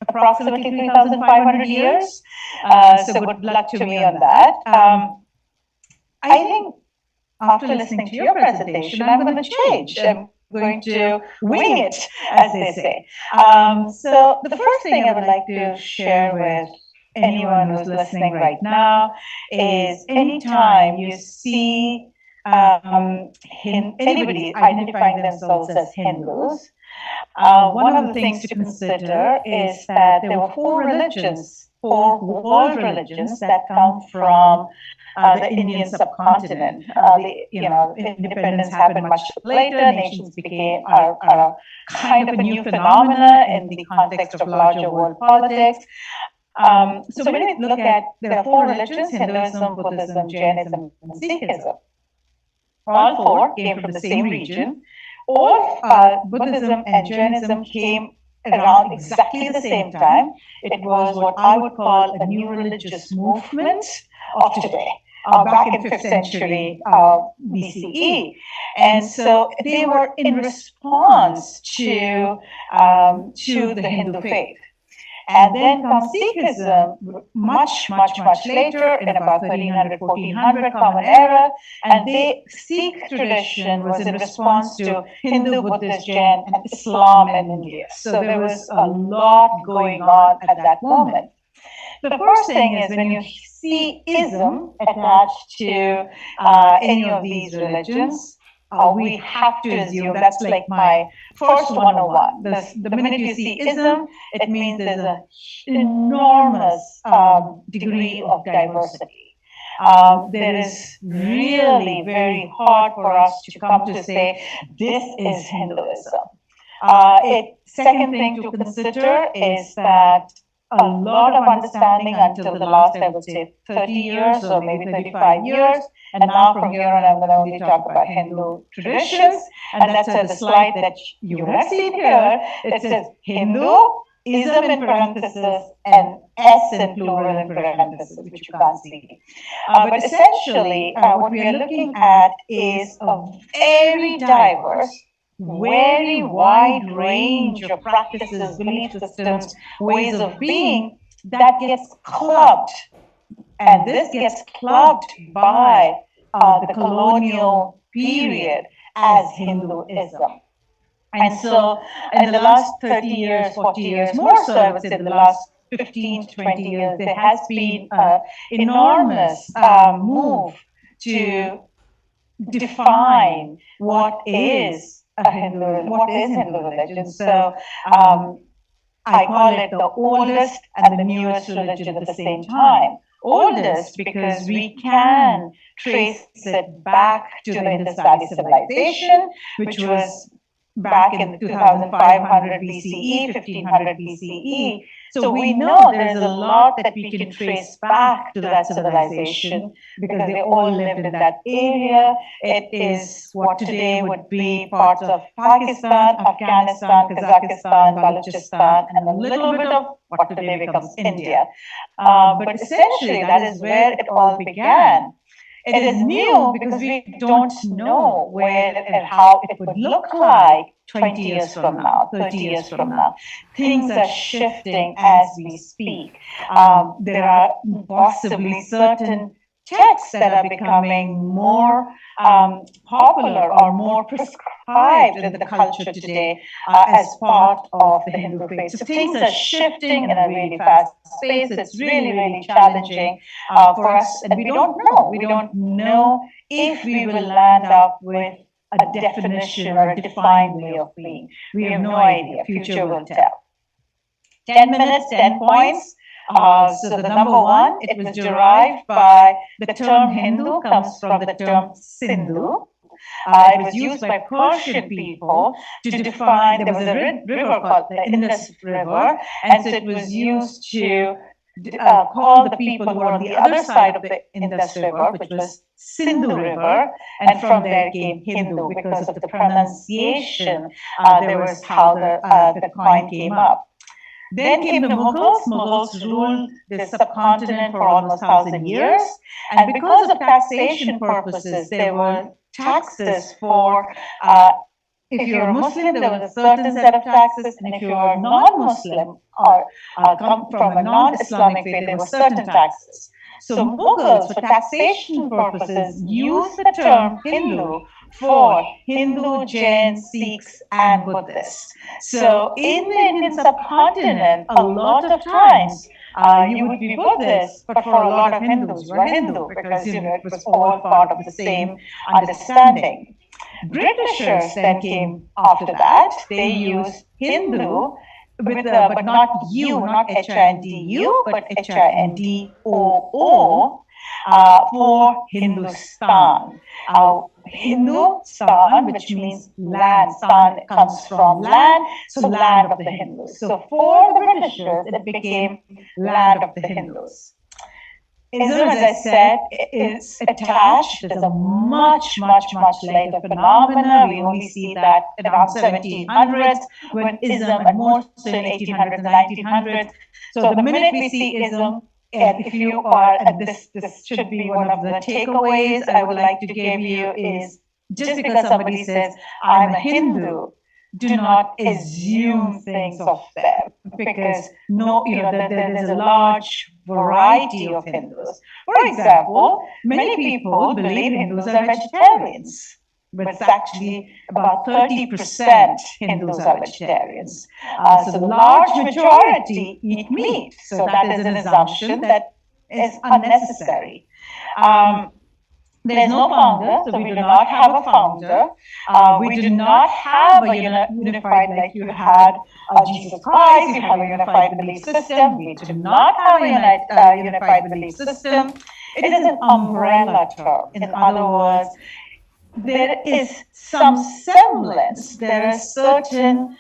approximately 3,500 years. So good luck to me on that. I think after listening to your presentation, I'm going to change. I'm going to wing it, as they say. So the first thing I would like to share with anyone who's listening right now is anytime you see anybody identifying themselves as Hindus, one of the things to consider is that there were four religions, four world religions that come from the Indian subcontinent. Independence happened much later. Nations became a kind of a new phenomena in the context of larger world politics. So when we look at, there are four religions: Hinduism, Buddhism, Jainism, and Sikhism. All four came from the same region. All Buddhism and Jainism came around exactly the same time. It was what I would call a new religious movement of today. Back in 5th century BCE. And so they were in response to the Hindu faith. And then comes Sikhism much later, in about 1300, 1400 Common Era. And the Sikh tradition was in response to Hindu, Buddhist, Jain, and Islam in India. So there was a lot going on at that moment. The first thing is, when you see ism attached to any of these religions, we have to assume, that's like my first 101. The minute you see ism, it means there's an enormous degree of diversity. There is really very hard for us to come to say, this is Hinduism. Second thing to consider is that a lot of understanding until the last, I would say, 30 years or maybe 35 years. And now from here on, I'm going to only talk about Hindu traditions. And that's the slide that you have seen here. It says Hinduism in parenthesis and S in plural in parenthesis, which you can't see. But essentially, what we are looking at is a very diverse, very wide range of practices, belief systems, ways of being that gets clubbed. And this gets clubbed by the colonial period as Hinduism. And so in the last 30 years, 40 years, more so, I would say the last 15 to 20 years, there has been an enormous move to define what is Hindu religion. So I call it the oldest and the newest religion at the same time. Oldest because we can trace it back to the Indus Valley civilization, which was back in 2500 BCE, 1500 BCE. So we know there's a lot that we can trace back to that civilization because they all lived in that area. It is what today would be parts of Pakistan, Afghanistan, Kazakhstan, Balochistan, and a little bit of what today becomes India. But essentially, that is where it all began. It is new because we don't know where and how it would look like 20 years from now, 30 years from now. Things are shifting as we speak. There are possibly certain texts that are becoming more popular or more prescribed in the culture today as part of the Hindu faith. So things are shifting in a really fast pace. It's really, really challenging for us. And we don't know. We don't know if we will land up with a definition or a defined way of being. We have no idea. Future will tell. 10 minutes, 10 points. So the number one, it was derived by the term Hindu, comes from the term Sindhu. It was used by Persian people to define, there was a river called the Indus River, and so it was used to call the people who were on the other side of the Indus River, which was Sindhu River, and from there came Hindu because of the pronunciation. There was how the coin came up. Then came the Mughals. Mughals ruled the subcontinent for almost 1,000 years. And because of taxation purposes, there were taxes for, if you're a Muslim, there was a certain set of taxes. And if you're non-Muslim or come from a non-Islamic faith, there were certain taxes. So Mughals, for taxation purposes, used the term Hindu for Hindu, Jain, Sikhs, and Buddhists. So in the Indian subcontinent, a lot of times, You would be Buddhist, but for a lot of Hindus, you are Hindu because it was all part of the same understanding. Britishers then came after that. They used Hindu with but not U, not Hindu, but Hindoo for Hindustan. Hindustan, which means land. Stan comes from land, so land of the Hindus. So for the Britishers, it became land of the Hindus. Ism, as I said, is attached. It is a much later phenomena. We only see that around 1700s, when ism, and more so in 1800s and 1900s. So the minute we see ism, and if you are, and this should be one of the takeaways I would like to give you is, just because somebody says, I'm a Hindu, do not assume things of them, because there's a large variety of Hindus. For example, many people believe Hindus are vegetarians, but it's actually about 30% Hindus are vegetarians. So the large majority eat meat. So that is an assumption that is unnecessary. There's no founder, so we do not have a founder. We do not have a unified, like you had Jesus Christ, you have a unified belief system. We do not have a unified belief system. It is an umbrella term. In other words, there is some semblance, there are certain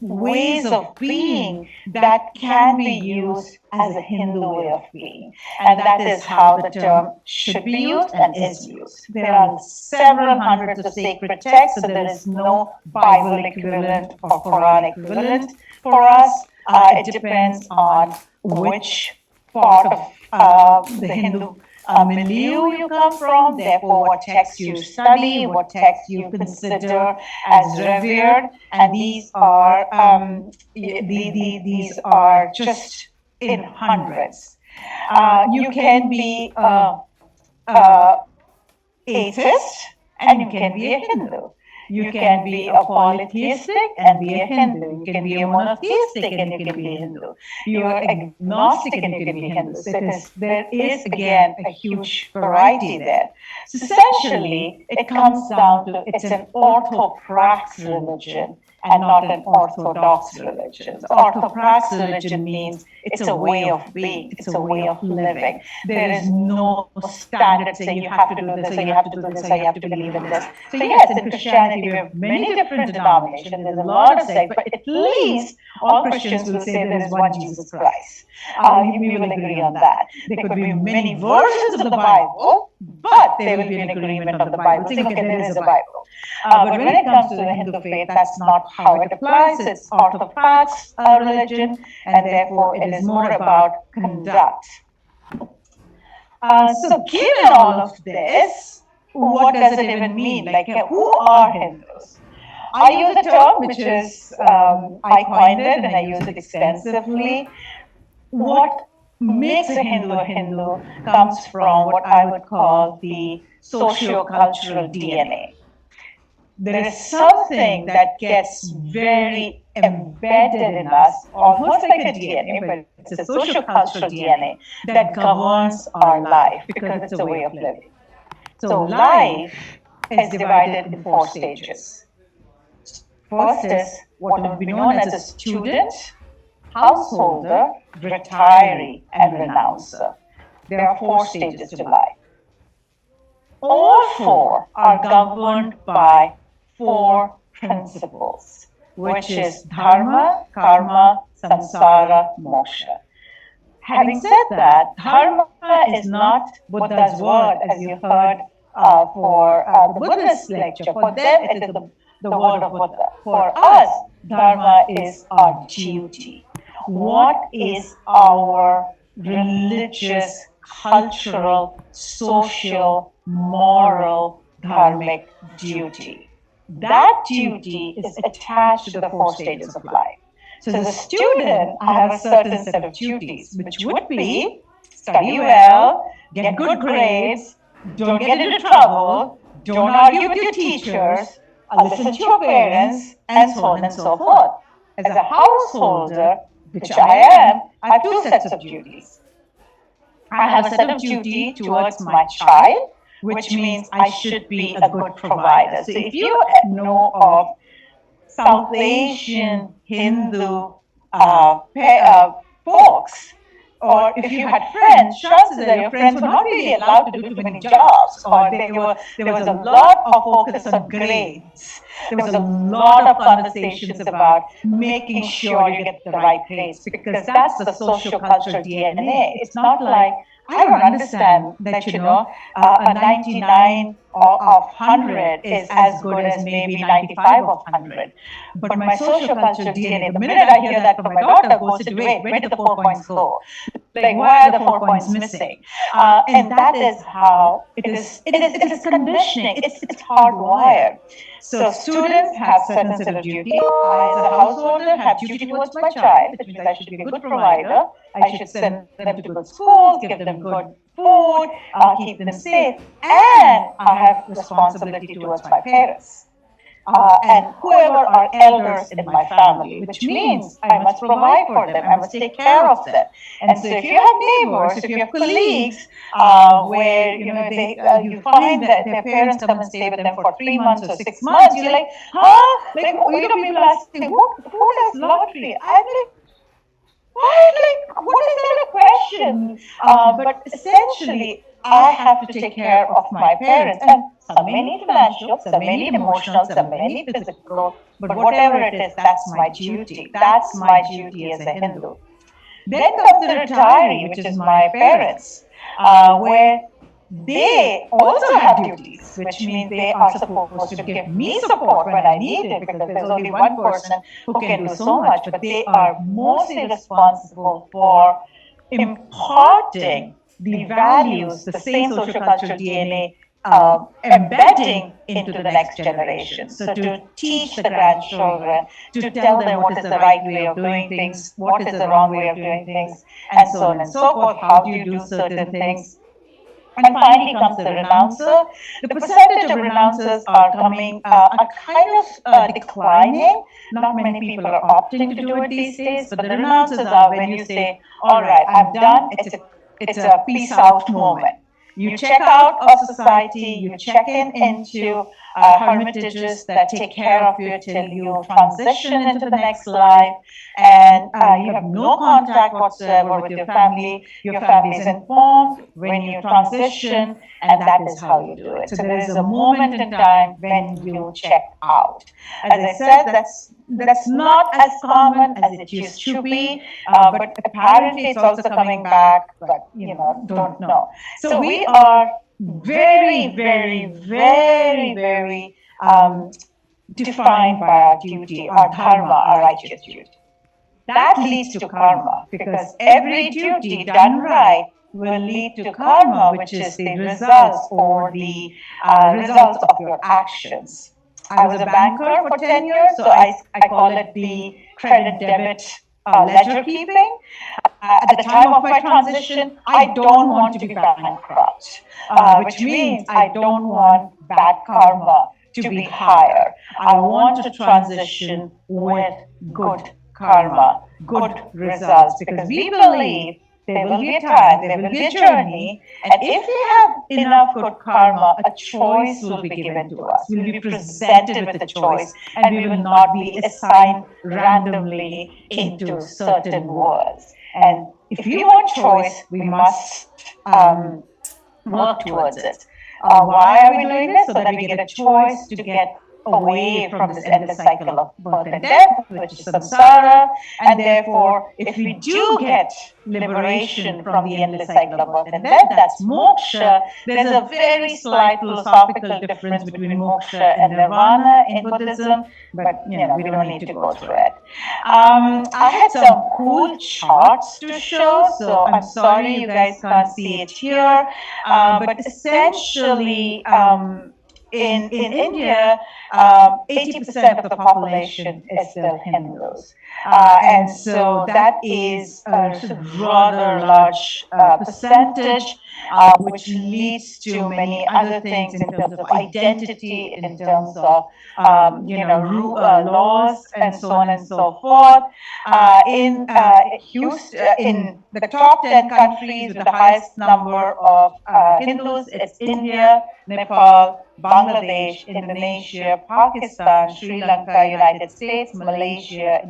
ways of being that can be used as a Hindu way of being. And that is how the term should be used and is used. There are several hundreds of sacred texts, so there is no Bible equivalent or Quran equivalent for us. It depends on which part of the Hindu milieu you come from, therefore what text you study, what text you consider as revered, and these are just in hundreds. You can be atheist and you can be a Hindu. You can be a polytheistic and be a Hindu. You can be a monotheistic and you can be a Hindu. You are agnostic and you can be Hindu. Because there is, again, a huge variety there. So essentially, it comes down to it's an orthoprax religion and not an orthodox religion. Orthoprax religion means it's a way of being, it's a way of living. There is no standard saying you have to do this, or you have to do this, or you have to believe in this. So yes, in Christianity we have many different denominations, there's a lot of sects, but at least all Christians will say there is one Jesus Christ. We will agree on that. There could be many versions of the Bible, but there will be an agreement on the Bible, saying, okay, there is a Bible. But when it comes to the Hindu faith, that's not how it applies. It's orthoprax religion, and therefore it is more about conduct. So given all of this, what does it even mean? Like, who are Hindus? I use a term which is, I coined it and I use it extensively. What makes a Hindu comes from what I would call the socio-cultural DNA. There is something that gets very embedded in us, almost like a DNA, but it's a socio-cultural DNA that governs our life because it's a way of living. So life is divided in 4 stages. First is what would be known as a student, householder, retiree, and renouncer. There are 4 stages to life. All 4 are governed by 4 principles, which is dharma, karma, samsara, moksha. Having said that, dharma is not Buddha's word, as you heard for the Buddhist lecture. For them, it is the word of Buddha. For us, dharma is our duty. What is our religious, cultural, social, moral, dharmic duty? That duty is attached to the 4 stages of life. So as a student, I have a certain set of duties, which would be study well, get good grades, don't get into trouble, don't argue with your teachers, listen to your parents, and so on and so forth. As a householder, which I am, I have two sets of duties. I have a set of duty towards my child, which means I should be a good provider. So if you know of South Asian Hindu folks, or if you had friends, chances are your friends were not really allowed to do too many jobs, or there was a lot of focus on grades. There was a lot of conversations about making sure you get the right grades, because that's the social cultural DNA. It's not like, I don't understand that, a 99 of 100 is as good as maybe 95 of 100. But my social cultural DNA, the minute I hear that from my daughter, goes to, wait, where did the 4 points go? Like, why are the 4 points missing? And that is how it is conditioning. It's hardwired. So students have certain set of duty. I, as a householder, have duty towards my child, which means I should be a good provider. I should send them to good schools, give them good food, keep them safe, and I have responsibility towards my parents. And whoever are elders in my family, which means I must provide for them, I must take care of them. And so if you have neighbors, if you have colleagues, where you find that their parents come and stay with them for 3 months or 6 months, you're like, huh? Like, people ask me, who does laundry? I'm like, what is that a question? But essentially, I have to take care of my parents. And some may need financial, some may need emotional, some may need physical, but whatever it is, that's my duty. That's my duty as a Hindu. Then comes the retiree, which is my parents, where they also have duties, which means they are supposed to give me support when I need it, because there's only one person who can do so much, but they are mostly responsible for imparting the values, the same social cultural DNA, embedding into the next generation. So to teach the grandchildren, to tell them what is the right way of doing things, what is the wrong way of doing things, and so on and so forth. How do you do certain things? And finally comes the renouncer. The percentage of renouncers are kind of declining. Not many people are opting to do it these days, but the renouncers are when you say, all right, I'm done. It's a peace out moment. You check out of society, you check into hermitages that take care of you till you transition into the next life, and you have no contact whatsoever with your family. Your family is informed when you transition, and that is how you do it. So there is a moment in time when you check out. As I said, that's not as common as it used to be, but apparently it's also coming back, but don't know. So we are very, very, very, very defined by our duty, our dharma, our righteous duty. That leads to karma, because every duty done right will lead to karma, which is the results or the results of your actions. I was a banker for 10 years, so I call it the credit debit ledger keeping. At the time of my transition, I don't want to be bankrupt, which means I don't want bad karma to be higher. I want to transition with good karma, good results, because we believe there will be a time, there will be a journey, and if we have enough good karma, a choice will be given to us. We'll be presented with a choice, and we will not be assigned randomly into certain worlds. And if we want choice, we must work towards it. Why are we doing this? So that we get a choice to get away from this endless cycle of birth and death, which is samsara. And therefore, if we do get liberation from the endless cycle of birth and death, that's moksha. There's a very slight philosophical difference between moksha and nirvana in Buddhism, but we don't need to go through it. I had some cool charts to show, so I'm sorry you guys can't see it here, but essentially, in India, 80% of the population is still Hindus. And so that is a rather large percentage, which leads to many other things in terms of identity, in terms of laws, and so on and so forth. In the top 10 countries with the highest number of Hindus, it's India, Nepal, Bangladesh, Indonesia, Pakistan, Sri Lanka, United States, Malaysia,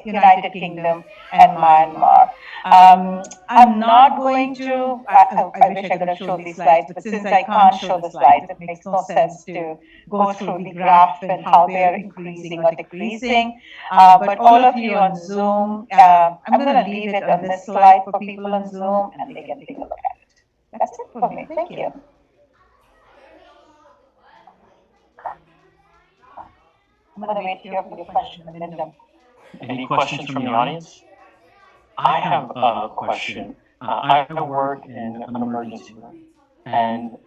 United Kingdom, and Myanmar. I'm not going to, I wish I could have shown these slides, but since I can't show the slides, it makes no sense to go through the graph and how they're increasing or decreasing. But all of you on Zoom, I'm going to leave it on this slide for people on Zoom and they can take a look at it. That's it for me. Thank you. I'm going to wait here for your question and then jump. Any questions from the audience? I have a question. I work in an emergency room, and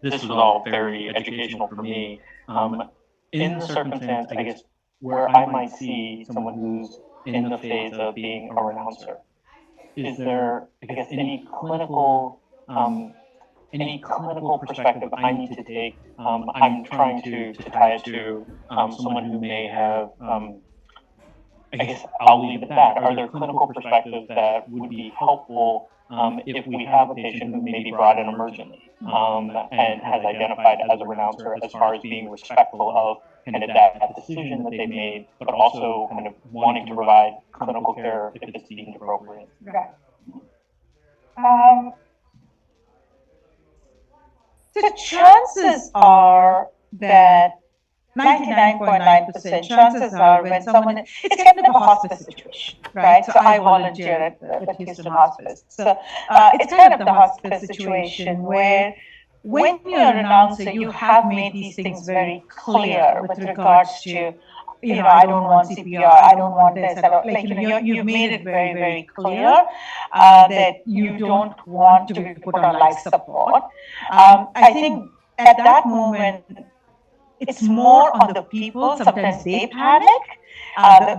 this was all very educational for me. In the circumstance, I guess, where I might see someone who's in the phase of being a renouncer, is there, I guess, any clinical perspective I need to take? I'm trying to tie it to someone who may have, I guess I'll leave it at that. Are there clinical perspectives that would be helpful if we have a patient who may be brought in emergently and has identified as a renouncer, as far as being respectful of kind of that decision that they made, but also kind of wanting to provide clinical care if it's deemed appropriate? Right. The chances are that 99.9% chances are when someone, it's kind of a hospice situation, right? So I volunteer at Houston Hospice. So it's kind of the hospice situation where when you're a renouncer, you have made these things very clear with regards to, I don't want CPR, I don't want this, you've made it very, very clear that you don't want to be put on life support. I think at that moment, it's more on the people. Sometimes they panic,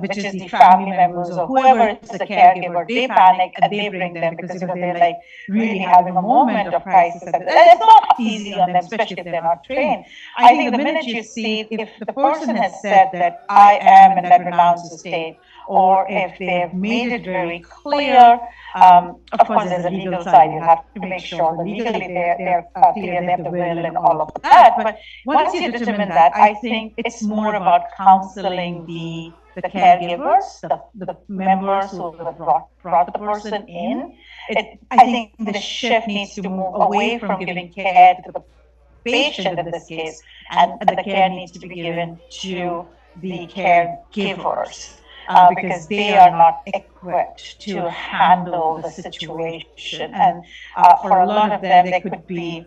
which is the family members or whoever is the caregiver. They panic and they bring them because they're like really having a moment of crisis. And it's not easy on them, especially if they're not trained. I think the minute you see if the person has said that I am in that renounced state, or if they've made it very clear, of course, there's a legal side. You have to make sure that legally they're clear, they have the will and all of that. But once you determine that, I think it's more about counseling the caregivers, the members who have brought the person in. I think the shift needs to move away from giving care to the patient in this case, and the care needs to be given to the caregivers. Because they are not equipped to handle the situation. And for a lot of them, there could be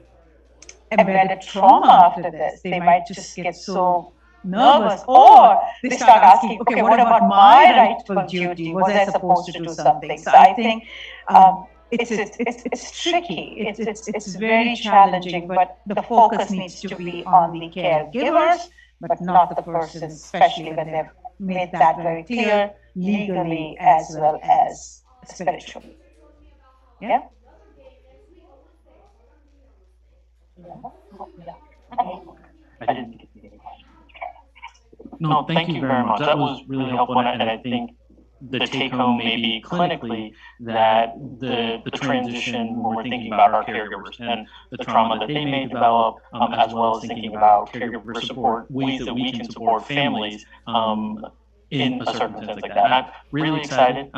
embedded trauma after this. They might just get so nervous, or they start asking, okay, what about my rightful duty? Was I supposed to do something? So I think it's tricky. It's very challenging, but the focus needs to be on the caregivers, but not the person, especially when they've made that very clear legally as well as spiritually. Yeah? I didn't get any questions. No, thank you very much. That was really helpful, and I think the take home may be clinically that the transition when we're thinking about our caregivers and the trauma that they may develop, as well as thinking about caregiver support, ways that we can support families in a circumstance like that. I'm really excited.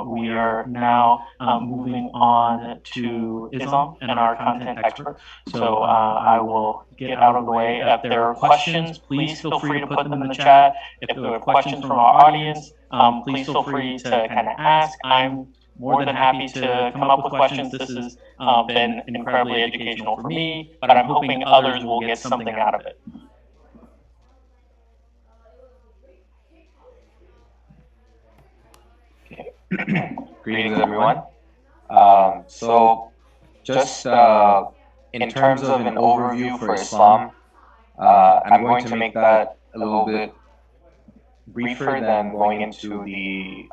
We are now moving on to Islam and our content expert. So I will get out of the way. If there are questions, please feel free to put them in the chat. If there are questions from our audience, please feel free to kind of ask. I'm more than happy to come up with questions. This has been incredibly educational for me, but I'm hoping others will get something out of it. Greetings, everyone. So, just in terms of an overview for Islam, I'm going to make that a little bit briefer than going into the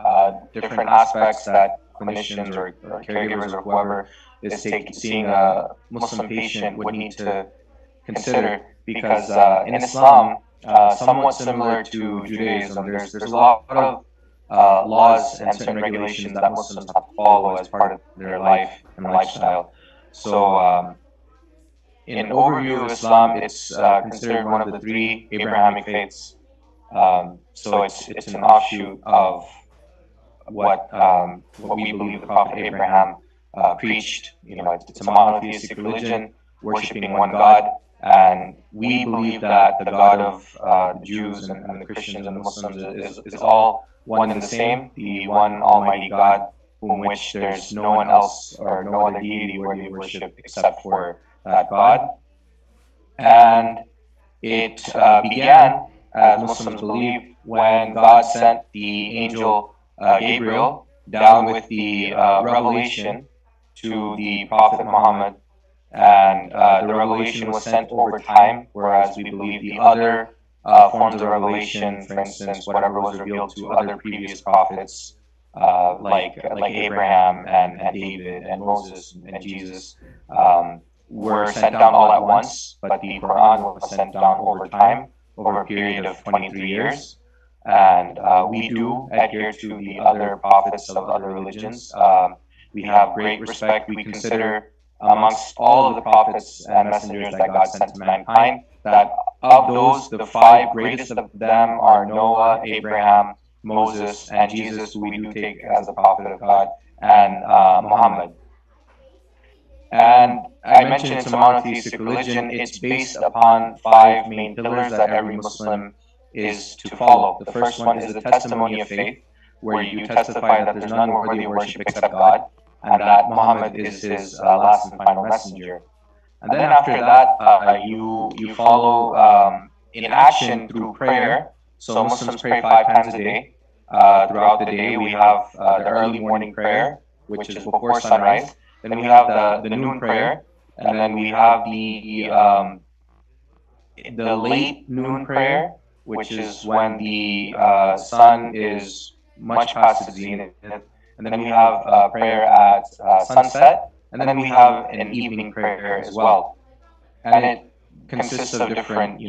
different aspects that clinicians or caregivers or whoever is seeing a Muslim patient would need to consider, because in Islam, somewhat similar to Judaism, there's a lot of laws and certain regulations that Muslims have to follow as part of their life and lifestyle. So, in overview of Islam, it's considered one of the three Abrahamic faiths. So it's an offshoot of what we believe the Prophet Abraham preached. It's a monotheistic religion, worshiping one God, and we believe that the God of the Jews and the Christians and the Muslims is all one and the same, the one Almighty God, whom which there's no one else or no other deity worthy of worship except for that God. And it began, as Muslims believe, when God sent the angel Gabriel down with the revelation to the Prophet Muhammad, and the revelation was sent over time, whereas we believe the other forms of revelation, for instance, whatever was revealed to other previous prophets, like Abraham and David and Moses and Jesus, were sent down all at once, but the Quran was sent down over time, over a period of 23 years. And we do adhere to the other prophets of other religions. We have great respect. We consider amongst all of the prophets and messengers that God sent to mankind, that of those, the five greatest of them are Noah, Abraham, Moses, and Jesus, who we do take as the prophet of God, and Muhammad. And I mentioned it's a monotheistic religion. It's based upon five main pillars that every Muslim is to follow. The first one is the testimony of faith, where you testify that there's none worthy of worship except God, and that Muhammad is his last and final messenger. And then after that, you follow in action through prayer. So Muslims pray 5 times a day. Throughout the day, we have the early morning prayer, which is before sunrise. Then we have the noon prayer, and then we have the late noon prayer, which is when the sun is much past its zenith. And then we have prayer at sunset, and then we have an evening prayer as well. And it consists of different,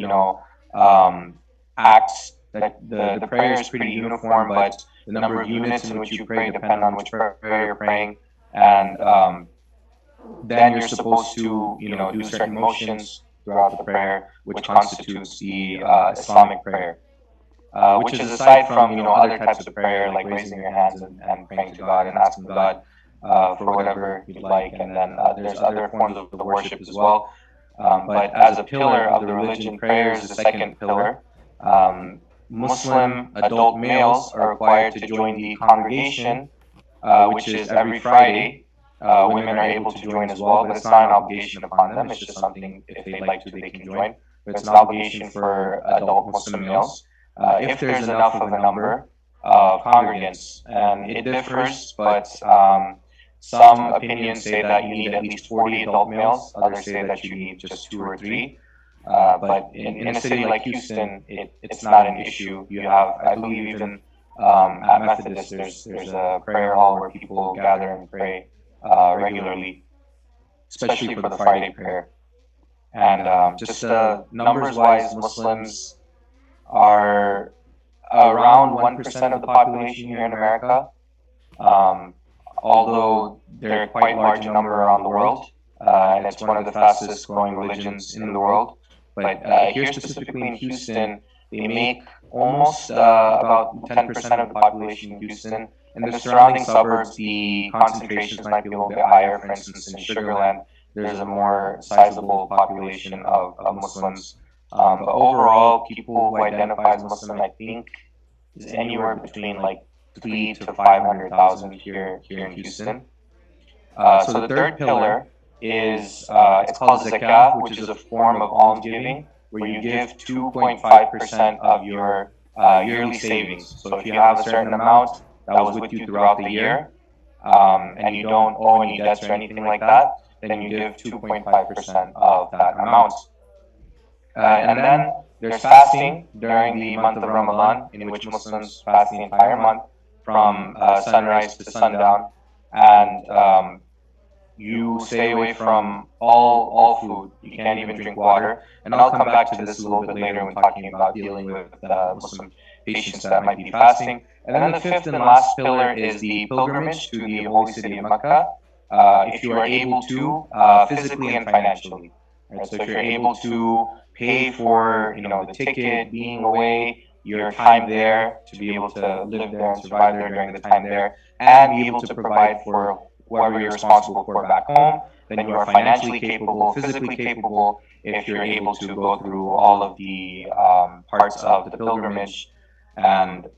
acts. That the prayer is pretty uniform, but the number of units in which you pray depend on which prayer you're praying. And then you're supposed to, do certain motions throughout the prayer, which constitutes the Islamic prayer, which is aside from, other types of prayer, like raising your hands and praying to God and asking God for whatever you'd like. And then there's other forms of worship as well. But as a pillar of the religion, prayer is the second pillar. Muslim adult males are required to join the congregation, which is every Friday. Women are able to join as well, but it's not an obligation upon them. It's just something, if they'd like to, they can join. But it's an obligation for adult Muslim males. If there's enough of a number of congregants, and it differs, but some opinions say that you need at least 40 adult males. Others say that you need just 2 or 3. But in a city like Houston, it's not an issue. You have, I believe, even at Methodist, there's a prayer hall where people gather and pray regularly, especially for the Friday prayer. And just numbers-wise, Muslims are around 1% of the population here in America, although they're a quite large number around the world, and it's one of the fastest growing religions in the world. But here specifically in Houston, they make almost about 10% of the population in Houston. In the surrounding suburbs, the concentrations might be a little bit higher. For instance, in Sugar Land, there's a more sizable population of Muslims. But overall, people who identify as Muslim, I think, is anywhere between like 3 to 500,000 here in Houston. So the third pillar is it's called zakah, which is a form of almsgiving, where you give 2.5% of your yearly savings. So if you have a certain amount that was with you throughout the year, and you don't owe any debts or anything like that, then you give 2.5% of that amount. And then there's fasting during the month of Ramadan, in which Muslims fast the entire month from sunrise to sundown, and you stay away from all food. You can't even drink water. And I'll come back to this a little bit later when talking about dealing with Muslim patients that might be fasting. And then the fifth and last pillar is the pilgrimage to the holy city of Mecca. If you are able to, physically and financially. Right? So if you're able to pay for, the ticket, being away, your time there, to be able to live there and survive there during the time there, and be able to provide for whoever you're responsible for back home, then you are financially capable, physically capable, if you're able to go through all of the parts of the pilgrimage. And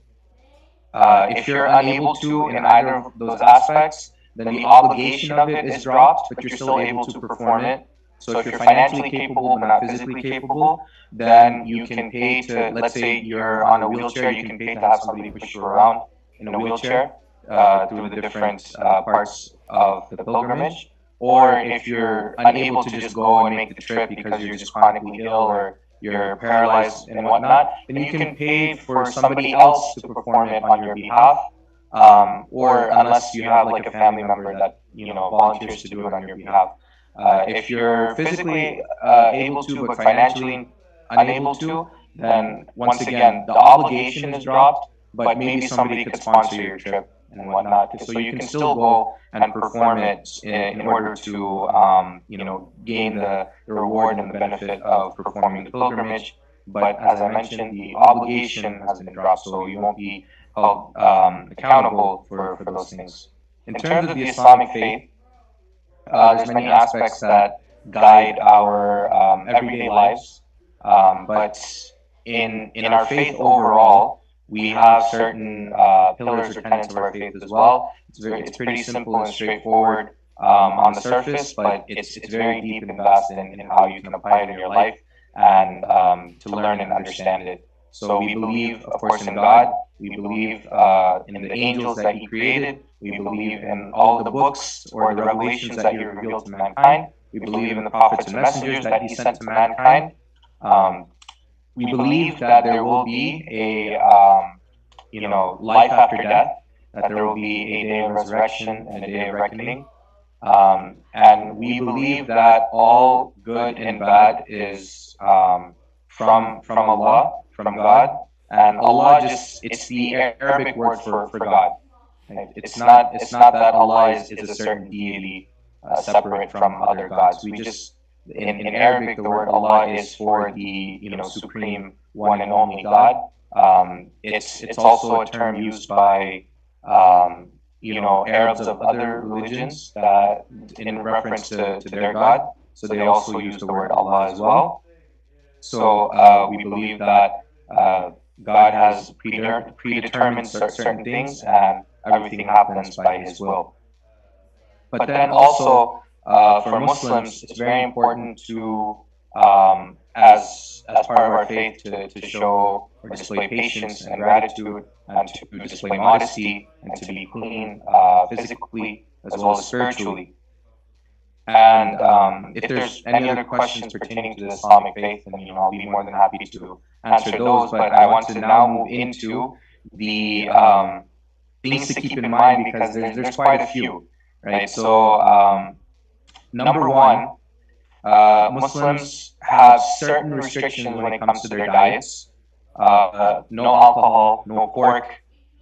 if you're unable to in either of those aspects, then the obligation of it is dropped, but you're still able to perform it. So if you're financially capable but not physically capable, then you can pay to, let's say you're on a wheelchair, you can pay to have somebody push you around in a wheelchair through the different parts of the pilgrimage. Or if you're unable to just go and make the trip because you're just chronically ill or you're paralyzed and whatnot, then you can pay for somebody else to perform it on your behalf. Or unless you have like a family member that volunteers to do it on your behalf. If you're physically able to but financially unable to, then once again the obligation is dropped, but maybe somebody could sponsor your trip and whatnot. So you can still go and perform it in order to gain the reward and the benefit of performing the pilgrimage. But as I mentioned, the obligation has been dropped, so you won't be held accountable for those things. In terms of the Islamic faith, there's many aspects that guide our everyday lives, but in our faith overall, we have certain pillars or tenets of our faith as well. It's pretty simple and straightforward on the surface, but it's very deep and vast in how you can apply it in your life and to learn and understand it. So we believe, of course, in God. We believe in the angels that He created. We believe in all the books or the revelations that He revealed to mankind. We believe in the prophets and messengers that He sent to mankind. We believe that there will be a life after death, that there will be a day of resurrection and a day of reckoning. And we believe that all good and bad is from Allah, from God. And Allah it's the Arabic word for God. Right? It's not that Allah is a certain deity separate from other gods. We just in Arabic the word Allah is for the supreme one and only God. It's also a term used by Arabs of other religions that in reference to their God. So they also use the word Allah as well. So we believe that God has predetermined certain things, and everything happens by His will. But then also for Muslims, it's very important to, as part of our faith, to show or display patience and gratitude, and to display modesty, and to be clean physically as well as spiritually. And if there's any other questions pertaining to the Islamic faith, then I'll be more than happy to answer those. But I want to now move into the things to keep in mind, because there's quite a few, right? So number one, Muslims have certain restrictions when it comes to their diets. No alcohol, no pork.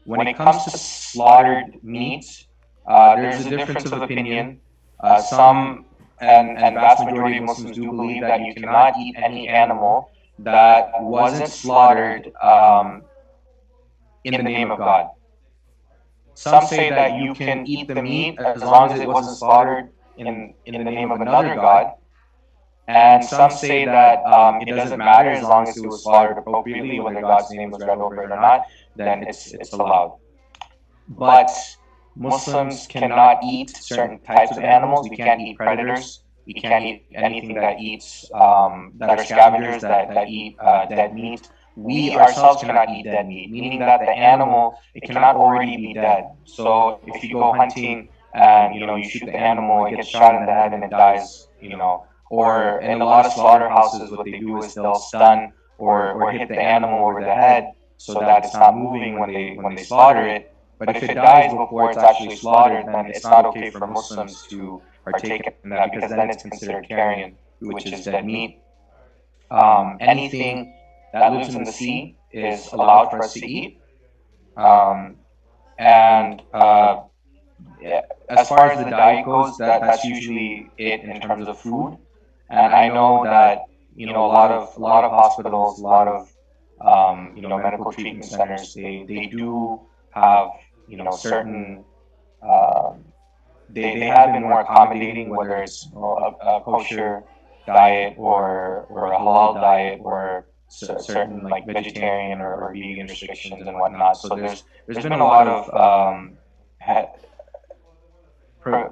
When it comes to slaughtered meat, there's a difference of opinion. Some and vast majority of Muslims do believe that you cannot eat any animal that wasn't slaughtered in the name of God. Some say that you can eat the meat as long as it wasn't slaughtered in the name of another God. And some say that it doesn't matter as long as it was slaughtered appropriately, whether God's name was read over it or not, then it's allowed. But Muslims cannot eat certain types of animals. We can't eat predators. We can't eat anything that eats that are scavengers that eat dead meat. We ourselves cannot eat dead meat, meaning that the animal, it cannot already be dead. So if you go hunting and you shoot the animal, it gets shot in the head and it dies, Or in a lot of slaughterhouses, what they do is they'll stun or hit the animal over the head so that it's not moving when they slaughter it. But if it dies before it's actually slaughtered, then it's not okay for Muslims to partake in that, because then it's considered carrion, which is dead meat. Anything that lives in the sea is allowed for us to eat. And as far as the diet goes, that's usually it in terms of food. And I know that a lot of hospitals, a lot of medical treatment centers, they do have certain they have been more accommodating, whether it's a kosher diet or a halal diet or certain like vegetarian or vegan restrictions and whatnot. So there's been a lot of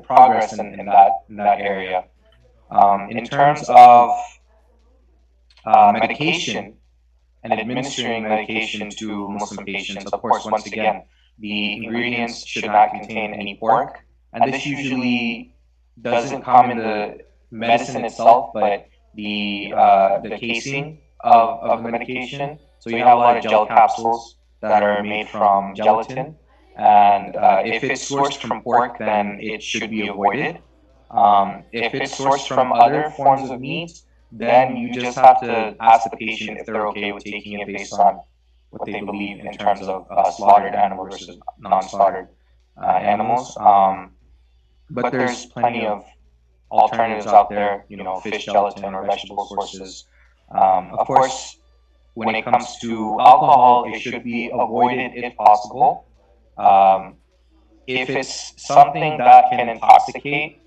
progress in that area. In terms of medication and administering medication to Muslim patients, of course, once again, the ingredients should not contain any pork, and this usually doesn't come in the medicine itself, but the casing of the medication. So you have a lot of gel capsules that are made from gelatin, and if it's sourced from pork, then it should be avoided. If it's sourced from other forms of meat, then you just have to ask the patient if they're okay with taking it based on what they believe in terms of slaughtered animal versus non-slaughtered animals. But there's plenty of alternatives out there, fish gelatin or vegetable sources. Of course, when it comes to alcohol, it should be avoided if possible. If it's something that can intoxicate,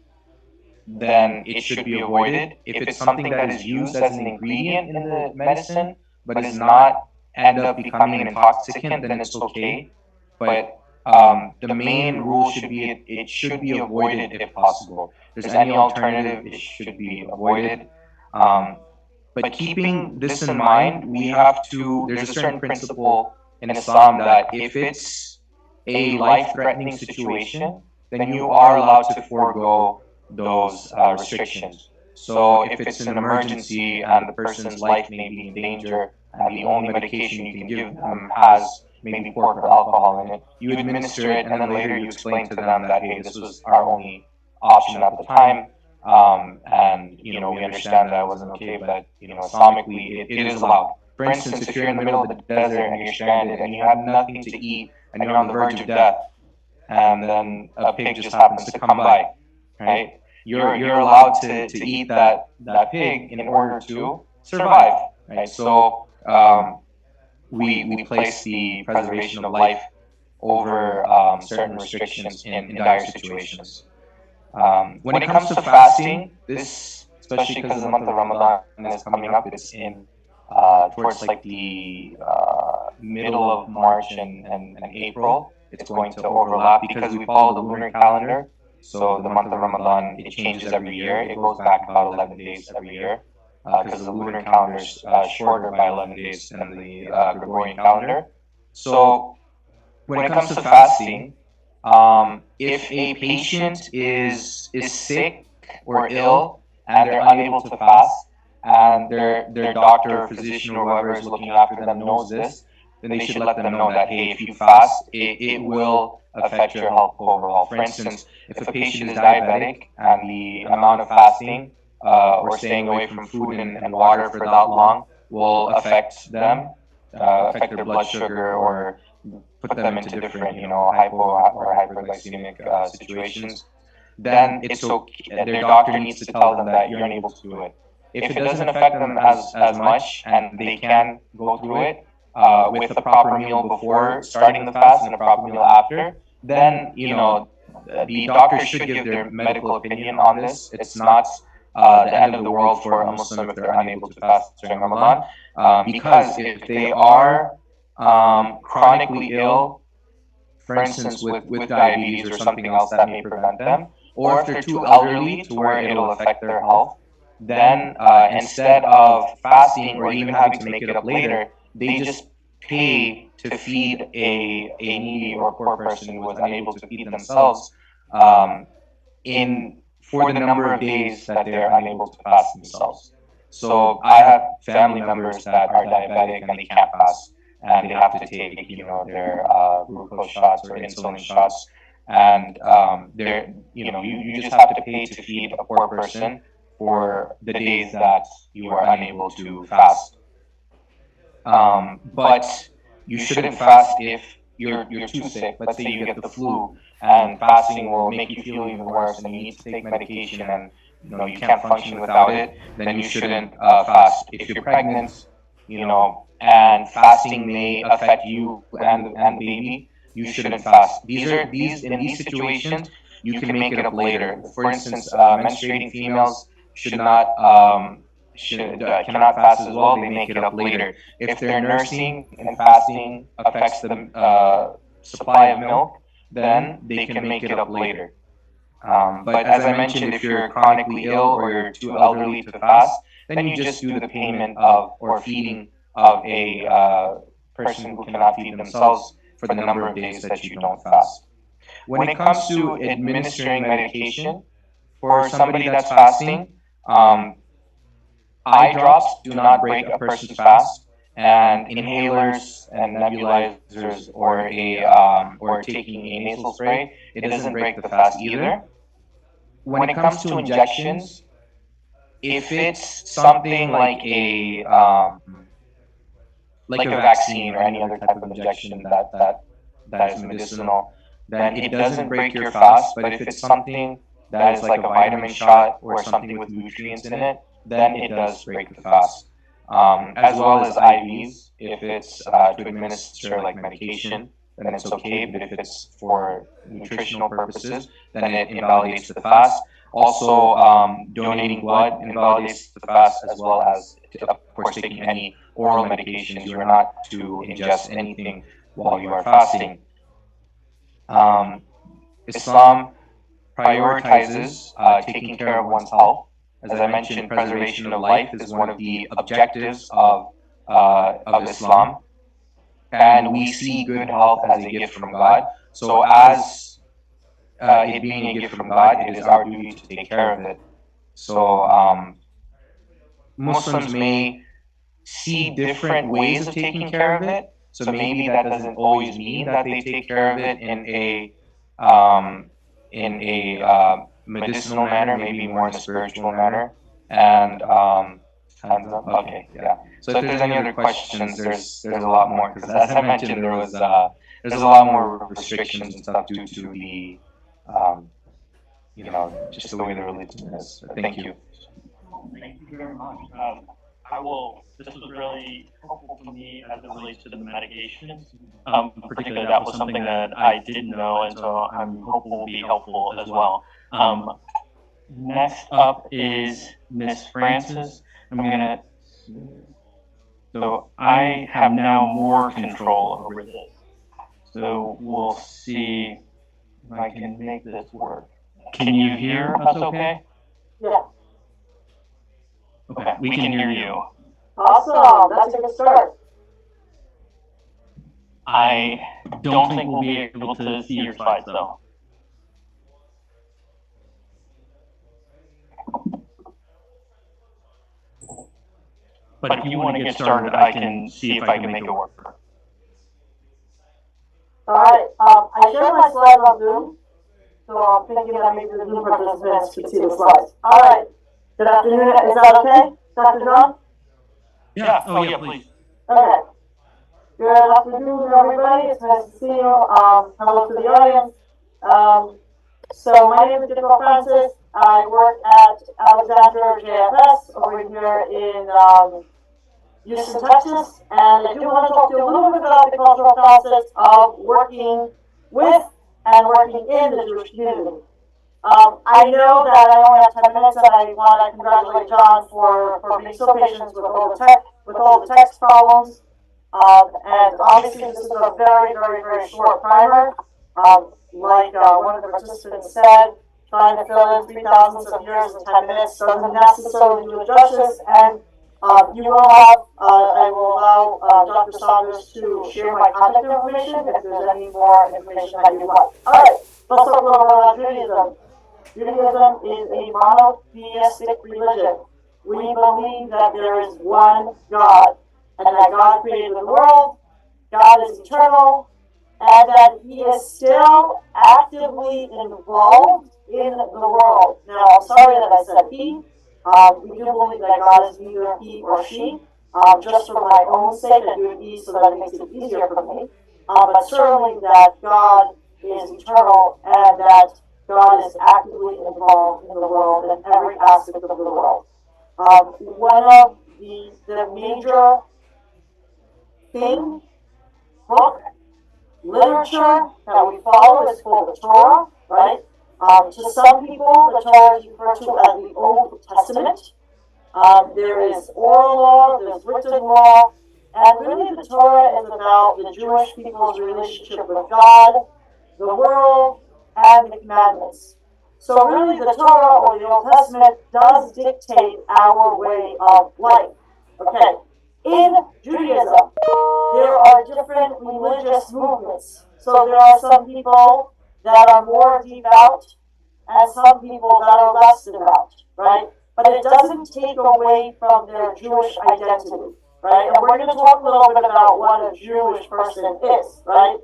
then it should be avoided. If it's something that is used as an ingredient in the medicine, but does not end up becoming an intoxicant, then it's okay. But the main rule should be it should be avoided if possible. If there's any alternative, it should be avoided. But keeping this in mind, there's a certain principle in Islam that if it's a life-threatening situation, then you are allowed to forego those restrictions. So if it's an emergency and the person's life may be in danger and the only medication you can give them has maybe pork or alcohol in it, you administer it, and then later you explain to them that, hey, this was our only option at the time, and we understand that it wasn't okay, but Islamically it is allowed. For instance, if you're in the middle of the desert and you're stranded and you have nothing to eat and you're on the verge of death, and then a pig just happens to come by, right? You're allowed to eat that pig in order to survive, right? So we place the preservation of life over certain restrictions in dire situations. When it comes to fasting, this, especially because the month of Ramadan is coming up, it's in towards like the middle of March and April. It's going to overlap because we follow the lunar calendar. So the month of Ramadan, it changes every year. It goes back about 11 days every year because the lunar calendar is shorter by 11 days than the Gregorian calendar. So when it comes to fasting, if a patient is sick or ill and they're unable to fast, and their doctor or physician or whoever is looking after them knows this, then they should let them know that, hey, if you fast, it will affect your health overall. For instance, if a patient is diabetic and the amount of fasting or staying away from food and water for that long will affect them, affect their blood sugar or put them into different, hypo or hyperglycemic situations, then it's okay. Their doctor needs to tell them that you're unable to do it. If it doesn't affect them as much and they can go through it with a proper meal before starting the fast and a proper meal after, then the doctor should give their medical opinion on this. It's not the end of the world for a Muslim if they're unable to fast during Ramadan, because if they are chronically ill, for instance with diabetes or something else that may prevent them, or if they're too elderly to where it'll affect their health, then instead of fasting or even having to make it up later, they just pay to feed a needy or poor person who was unable to feed themselves in for the number of days that they're unable to fast themselves. So I have family members that are diabetic and they can't fast, and they have to take, their glucose shots or insulin shots, and they're, you just have to pay to feed a poor person for the days that you are unable to fast. But you shouldn't fast if you're too sick. Let's say you get the flu, and fasting will make you feel even worse, and you need to take medication, and you can't function without it. Then you shouldn't fast. If you're pregnant, and fasting may affect you and the baby, you shouldn't fast. These in these situations, you can make it up later. For instance, menstruating females should not cannot fast as well. They make it up later. If they're nursing and fasting affects the supply of milk, then they can make it up later. But as I mentioned, if you're chronically ill or you're too elderly to fast, then you just do the payment of or feeding of a person who cannot feed themselves for the number of days that you don't fast. When it comes to administering medication for somebody that's fasting, eye drops do not break a person's fast, and inhalers and nebulizers or taking a nasal spray, it doesn't break the fast either. When it comes to injections, if it's something like a vaccine or any other type of injection that is medicinal, then it doesn't break your fast. But if it's something that is like a vitamin shot or something with nutrients in it, then it does break the fast. As well as IVs, if it's to administer like medication, then it's okay. But if it's for nutritional purposes, then it invalidates the fast. Also, donating blood invalidates the fast, as well as, of course, taking any oral medications. You are not to ingest anything while you are fasting. Islam prioritizes taking care of one's health. As I mentioned, preservation of life is one of the objectives of Islam, and we see good health as a gift from God. So, as it being a gift from God, it is our duty to take care of it. So, Muslims may see different ways of taking care of it. So maybe that doesn't always mean that they take care of it in a medicinal manner, maybe more in a spiritual manner. And hands up. Okay, yeah. So if there's any other questions, there's a lot more, because as I mentioned, there's a lot more restrictions and stuff due to the just the way the religion is. Thank you. Thank you very much. This was really helpful for me as it relates to the medications. Particularly, that was something that I didn't know, and so I'm hopeful will be helpful as well. Next up is Miss Francis. So I have now more control over this. So we'll see if I can make this work. Can you hear us okay? Yeah. Okay, we can hear you. Awesome. That's a good start. I don't think we'll be able to see your slides though. But if you want to get started, I can see if I can make it work. All right. I shared my slides on Zoom, so I'm thinking that maybe the Zoom participants could see the slides. All right. Good afternoon. Is that okay, Dr. John? Yeah. Oh, yeah, please. Okay. Good afternoon, everybody. It's nice to see you. Hello to the audience. So my name is Nicole Francis. I work at Alexander JFS over here in Houston, Texas, and I do want to talk to you a little bit about the cultural process of working with and working in the Jewish community. I know that I only have 10 minutes, and I want to congratulate John for being so patient with all the text problems. And obviously, this is a very, very, very short primer. Like one of the participants said, trying to fill in 3,000 of years in 10 minutes doesn't necessarily do it justice. And you will have, I will allow Dr. Saunders to share my contact information if there's any more information that you'd like. All right, let's talk a little bit about Judaism. Judaism is a monotheistic religion. We believe that there is one God, and that God created the world, God is eternal, and that He is still actively involved in the world. Now, I'm sorry that I said He. We do believe that God is neither He or She. Just for my own sake, I do it He so that it makes it easier for me. But certainly that God is eternal and that God is actively involved in the world and every aspect of the world. One of the major book literature that we follow is called the Torah, right? To some people, the Torah is referred to as the Old Testament. There is oral law, there's written law, and really the Torah is about the Jewish people's relationship with God, the world, and the commandments. So really the Torah or the Old Testament does dictate our way of life. Okay, in Judaism, there are different religious movements. So there are some people that are more devout and some people that are less devout, right? But it doesn't take away from their Jewish identity, right? And we're going to talk a little bit about what a Jewish person is, right?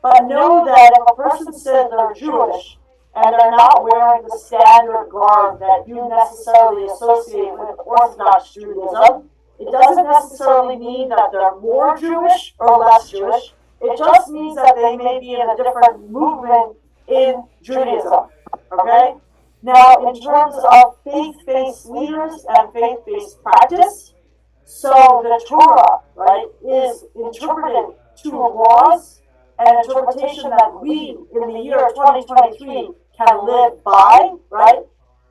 But know that if a person says they're Jewish and they're not wearing the standard garb that you necessarily associate with Orthodox Judaism, it doesn't necessarily mean that they're more Jewish or less Jewish. It just means that they may be in a different movement in Judaism. Okay? Now, in terms of faith-based leaders and faith-based practice, so the Torah, right, is interpreted to laws and interpretation that we, in the year 2023, can live by, right?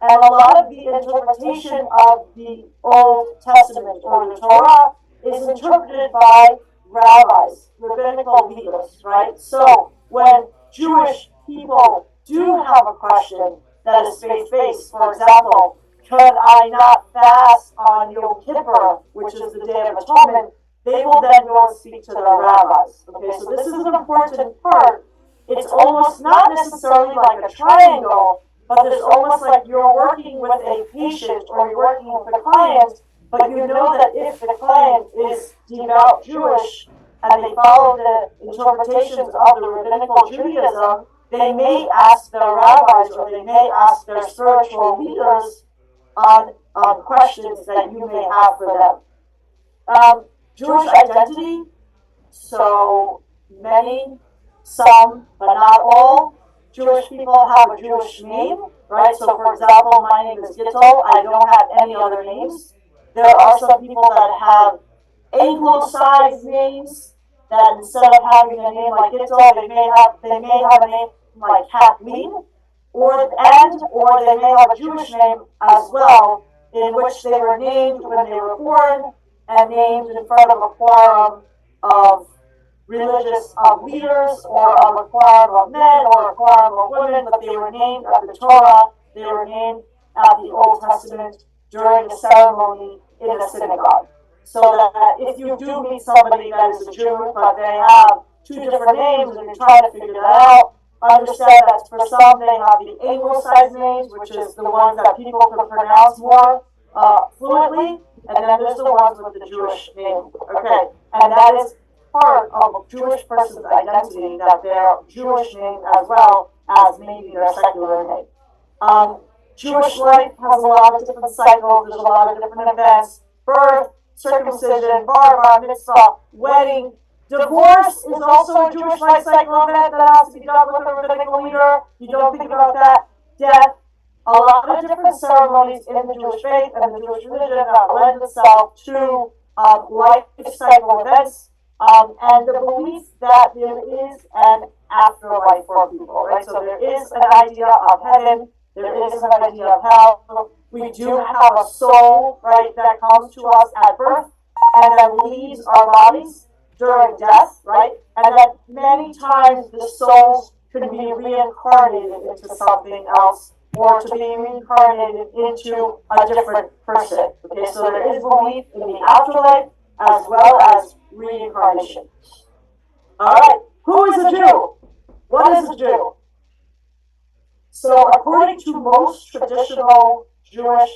And a lot of the interpretation of the Old Testament or the Torah is interpreted by rabbis, rabbinical leaders, right? So when Jewish people do have a question that is faith-based, for example, could I not fast on Yom Kippur, which is the Day of Atonement, they will then go and speak to their rabbis. Okay, so this is an important part. It's almost not necessarily like a triangle, but it's almost like you're working with a patient or you're working with a client, but you know that if the client is devout Jewish and they follow the interpretations of the rabbinical Judaism, they may ask their rabbis or they may ask their spiritual leaders on questions that you may have for them. Jewish identity, so many, some, but not all, Jewish people have a Jewish name, right? So for example, my name is Gittel, I don't have any other names. There are some people that have anglicized names that instead of having a name like Gittel, they may have a name like Kathleen, or they may have a Jewish name as well, in which they were named when they were born and named in front of a quorum of religious leaders or of a quorum of men or a quorum of women, but they were named at the Torah, they were named at the Old Testament during a ceremony in a synagogue. So that if you do meet somebody that is a Jew, but they have two different names and you're trying to figure that out, understand that for some they have the anglicized names, which is the ones that people can pronounce more fluently, and then there's the ones with the Jewish name. Okay, and that is part of a Jewish person's identity, that they're Jewish name as well as maybe their secular name. Jewish life has a lot of different cycles, there's a lot of different events, birth, circumcision, bar mitzvah, wedding. Divorce is also a Jewish life cycle event that has to be done with a rabbinical leader. You don't think about that. Death, a lot of different ceremonies in the Jewish faith and the Jewish religion that lend itself to life cycle events, and the belief that there is an afterlife for people, right? So there is an idea of heaven, there is an idea of hell. We do have a soul, right, that comes to us at birth and then leaves our bodies during death, right? And that many times the souls can be reincarnated into something else or to be reincarnated into a different person. Okay, so there is belief in the afterlife as well as reincarnation. All right, who is a Jew? What is a Jew? So according to most traditional Jewish,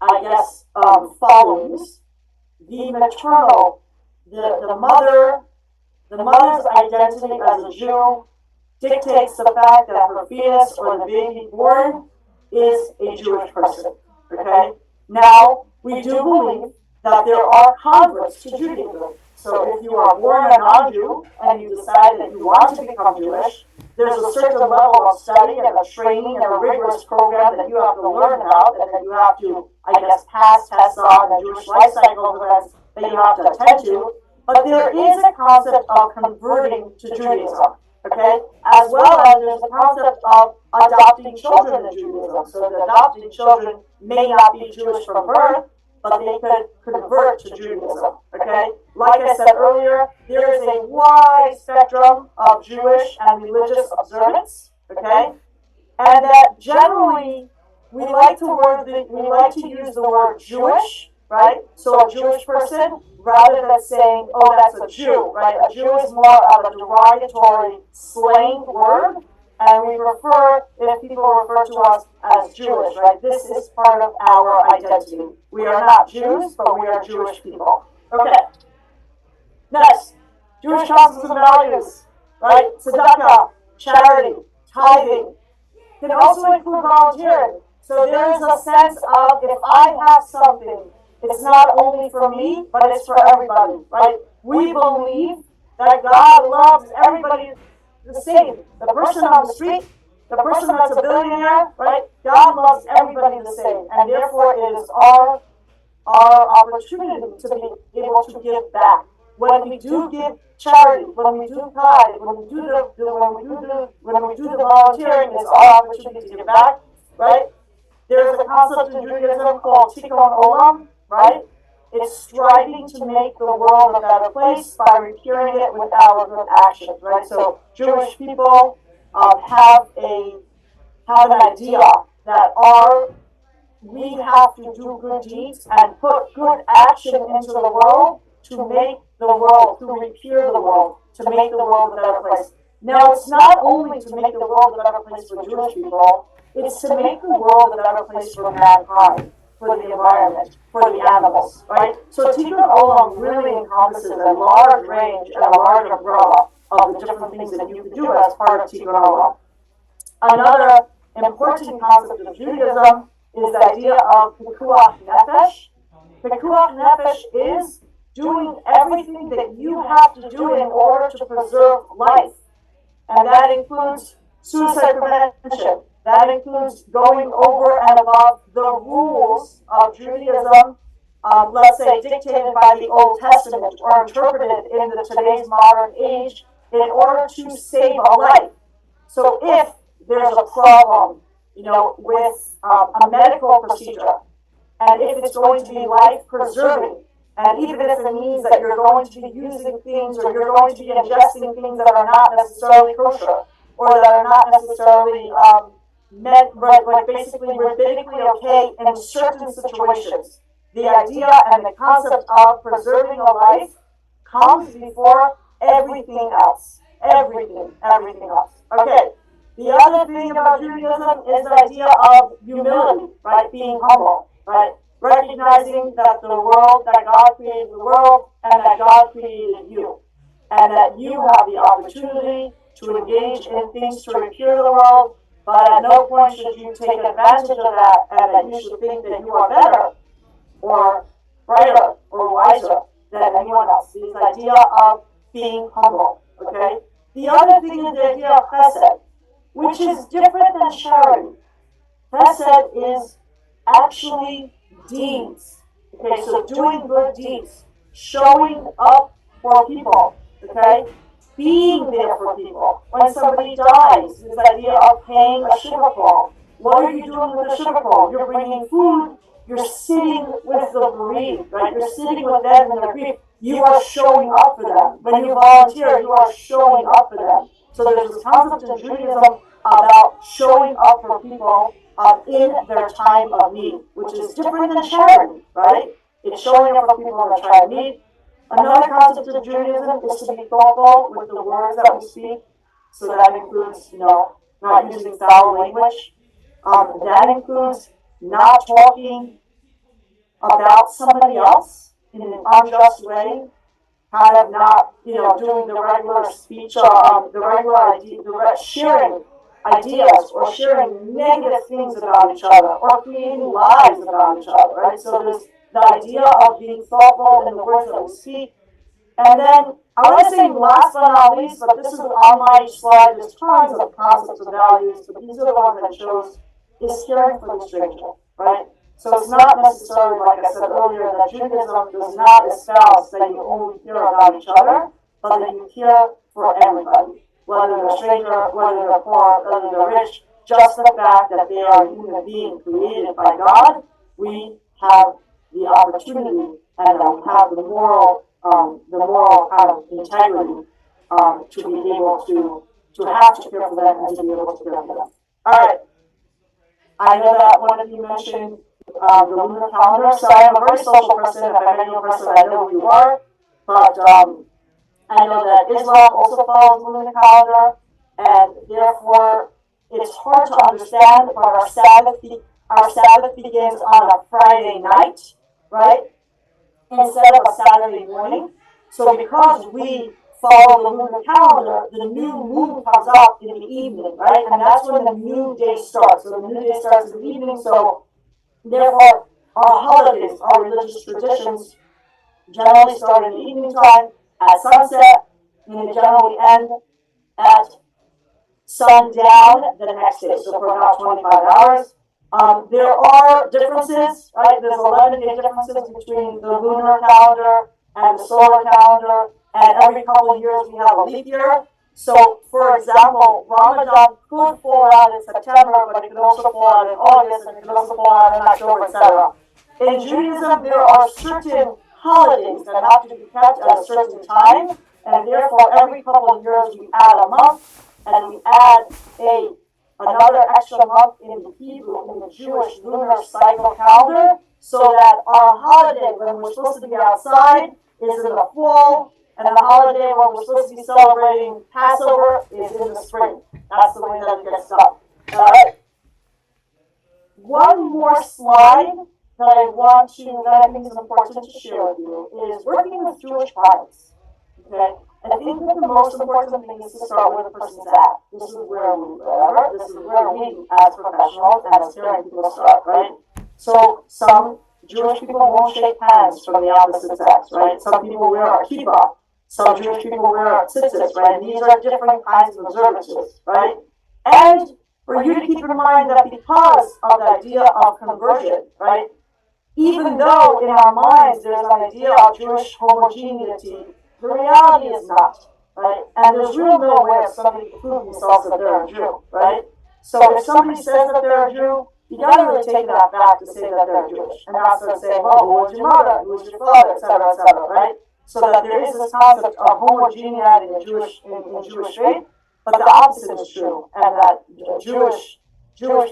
I guess, followings, the maternal, the mother's identity as a Jew dictates the fact that her fetus or the baby born is a Jewish person. Okay? Now, we do believe that there are converts to Judaism. So if you are born a non-Jew and you decide that you want to become Jewish, there's a certain level of study and a training and a rigorous program that you have to learn about and that you have to, I guess, pass tests on and Jewish life cycle events that you have to attend to. But there is a concept of converting to Judaism, okay? As well as there's the concept of adopting children in Judaism. So the adopted children may not be Jewish from birth, but they could convert to Judaism, okay? Like I said earlier, there is a wide spectrum of Jewish and religious observance, okay? And that generally we like to use the word Jewish, right? So a Jewish person, rather than saying, oh, that's a Jew, right? A Jew is more of a derogatory slang word, and we refer, if people refer to us as Jewish, right? This is part of our identity. We are not Jews, but we are Jewish people. Okay. Next, Jewish concepts and values, right? Tzedakah, charity, tithing, can also include volunteering. So there is a sense of, if I have something, it's not only for me, but it's for everybody, right? We believe that God loves everybody the same. The person on the street, the person that's a billionaire, right? God loves everybody the same. And therefore it is our opportunity to be able to give back. When we do give charity, when we do tithe, when we do the volunteering, it's our opportunity to give back, right? There's a concept in Judaism called tikkun olam, right? It's striving to make the world a better place by repairing it with our good actions, right? So Jewish people have an idea that we have to do good deeds and put good action into the world to make the world, to repair the world, to make the world a better place. Now, it's not only to make the world a better place for Jewish people, it's to make the world a better place for mankind, for the environment, for the animals, right? So Tikkun Olam really encompasses a large range and a large umbrella of the different things that you can do as part of Tikkun Olam. Another important concept of Judaism is the idea of pikuach nefesh. Pikuach nefesh is doing everything that you have to do in order to preserve life. And that includes suicide prevention. That includes going over and above the rules of Judaism, let's say dictated by the Old Testament or interpreted in today's modern age in order to save a life. So if there's a problem, with a medical procedure, and if it's going to be life-preserving, and even if it means that you're going to be using things or you're going to be ingesting things that are not necessarily kosher, or that are not necessarily basically rabbinically okay in certain situations, the idea and the concept of preserving a life comes before everything else. Everything else. Okay. The other thing about Judaism is the idea of humility, right? Being humble, right? Recognizing that that God created the world, and that God created you. And that you have the opportunity to engage in things to repair the world, but at no point should you take advantage of that, and that you should think that you are better, or brighter, or wiser than anyone else. This idea of being humble, okay? The other thing is the idea of chesed, which is different than charity. Chesed is actually deeds. Okay, so doing good deeds, showing up for people, okay? Being there for people. When somebody dies, this idea of paying a shivachol. What are you doing with the shivachol? You're bringing food, you're sitting with the bereaved, right? You're sitting with them in their grief. You are showing up for them. When you volunteer, you are showing up for them. So there's this concept in Judaism about showing up for people in their time of need, which is different than charity, right? It's showing up for people in their time of need. Another concept of Judaism is to be thoughtful with the words that we speak. So that includes, not using foul language. That includes not talking about somebody else in an unjust way, kind of not, doing the regular speech, the regular idea, sharing ideas or sharing negative things about each other or creating lies about each other, right? So there's the idea of being thoughtful in the words that we speak. And then I want to say last but not least, but this is on my slide, there's tons of concepts and values, but these are the ones I chose, is caring for the stranger, right? So it's not necessarily, like I said earlier, that Judaism does not espouse that you only care about each other, but that you care for everybody, whether they're a stranger, whether they're poor, whether they're rich. Just the fact that they are a human being created by God, we have the opportunity and we have the moral kind of integrity to be able to have to care for them and to be able to care for them. All right. I know that one of you mentioned the lunar calendar, so I am a very social person. If I met you in person, I know who you are. But I know that Islam also follows the lunar calendar, and therefore it's hard to understand. But our Sabbath begins on a Friday night, right? Instead of a Saturday morning. So because we follow the lunar calendar, the new moon comes up in the evening, right? And that's when the new day starts. So the new day starts in the evening. So therefore, our holidays, our religious traditions generally start in the evening time at sunset, and they generally end at sundown the next day. So for about 25 hours. There are differences, right? There's 11-day differences between the lunar calendar and the solar calendar, and every couple of years we have a leap year. So, for example, Ramadan could fall out in September, but it could also fall out in August, and it could also fall out in October, etc. In Judaism, there are certain holidays that have to be kept at a certain time, and therefore every couple of years we add a month, and we add another extra month in the Hebrew, in the Jewish lunar cycle calendar, so that our holiday, when we're supposed to be outside, is in the fall, and the holiday when we're supposed to be celebrating Passover is in the spring. That's the way that it gets done. All right. One more slide that I think is important to share with you is working with Jewish clients. Okay. I think that the most important thing is to start where the person's at. This is where we as professionals and as caring people start, right? So some Jewish people won't shake hands from the opposite sex, right? Some people wear a kippah. Some Jewish people wear tzitzis, right? And these are different kinds of observances, right? And for you to keep in mind that because of the idea of conversion, right? Even though in our minds there's an idea of Jewish homogeneity, the reality is not, right? And there's really no way of somebody to prove themselves that they're a Jew, right? So if somebody says that they're a Jew, you gotta really take that back to say that they're Jewish, and not sort of say, well, who was your mother, who was your father, etc., right? So that there is this concept of homogeneity in Jewish faith, but the opposite is true, and that Jewish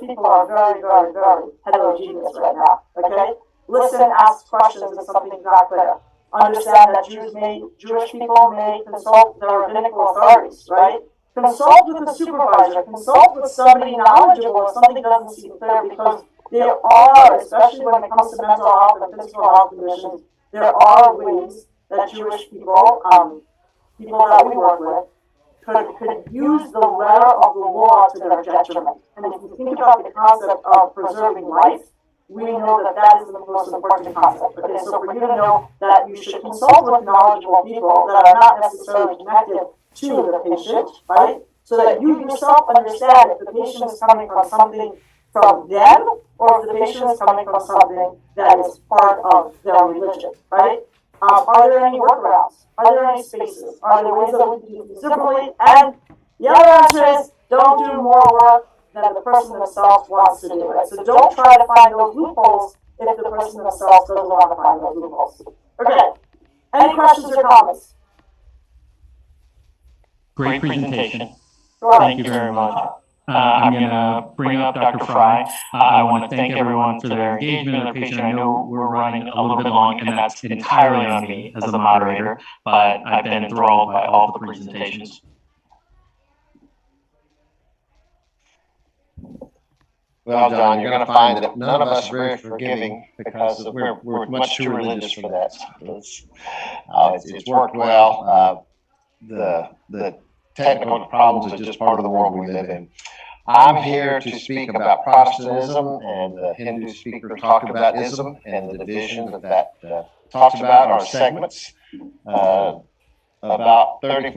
people are very, very, very heterogeneous right now. Okay, listen, ask questions if something's not clear. Understand that Jewish people may consult their rabbinical authorities, right? Consult with a supervisor, consult with somebody knowledgeable if something doesn't seem clear, because there are, especially when it comes to mental health and physical health conditions, there are ways that Jewish people, people that we work with, could use the letter of the law to their detriment. And if you think about the concept of preserving life, we know that that is the most important concept. Okay, so for you to know that you should consult with knowledgeable people that are not necessarily connected to the patient, right? So that you yourself understand if the patient is coming from something from them, or if the patient is coming from something that is part of their religion, right? Are there any workarounds? Are there any spaces? Are there ways that we can do things differently? And the other answer is, don't do more work than the person themselves wants to do it. So don't try to find those loopholes if the person themselves doesn't want to find those loopholes. Okay. Any questions or comments? Great presentation. Thank you very much. I'm going to bring up Dr. Fry. I want to thank everyone for their engagement and their patience. I know we're running a little bit long, and that's entirely on me as the moderator, but I've been enthralled by all the presentations. well, John, you're going to find that none of us are very forgiving because we're much too religious for that. It's worked well. The technical problems are just part of the world we live in. I'm here to speak about Protestantism, and the Hindu speakers talked about ism and the divisions that talks about our segments. About 34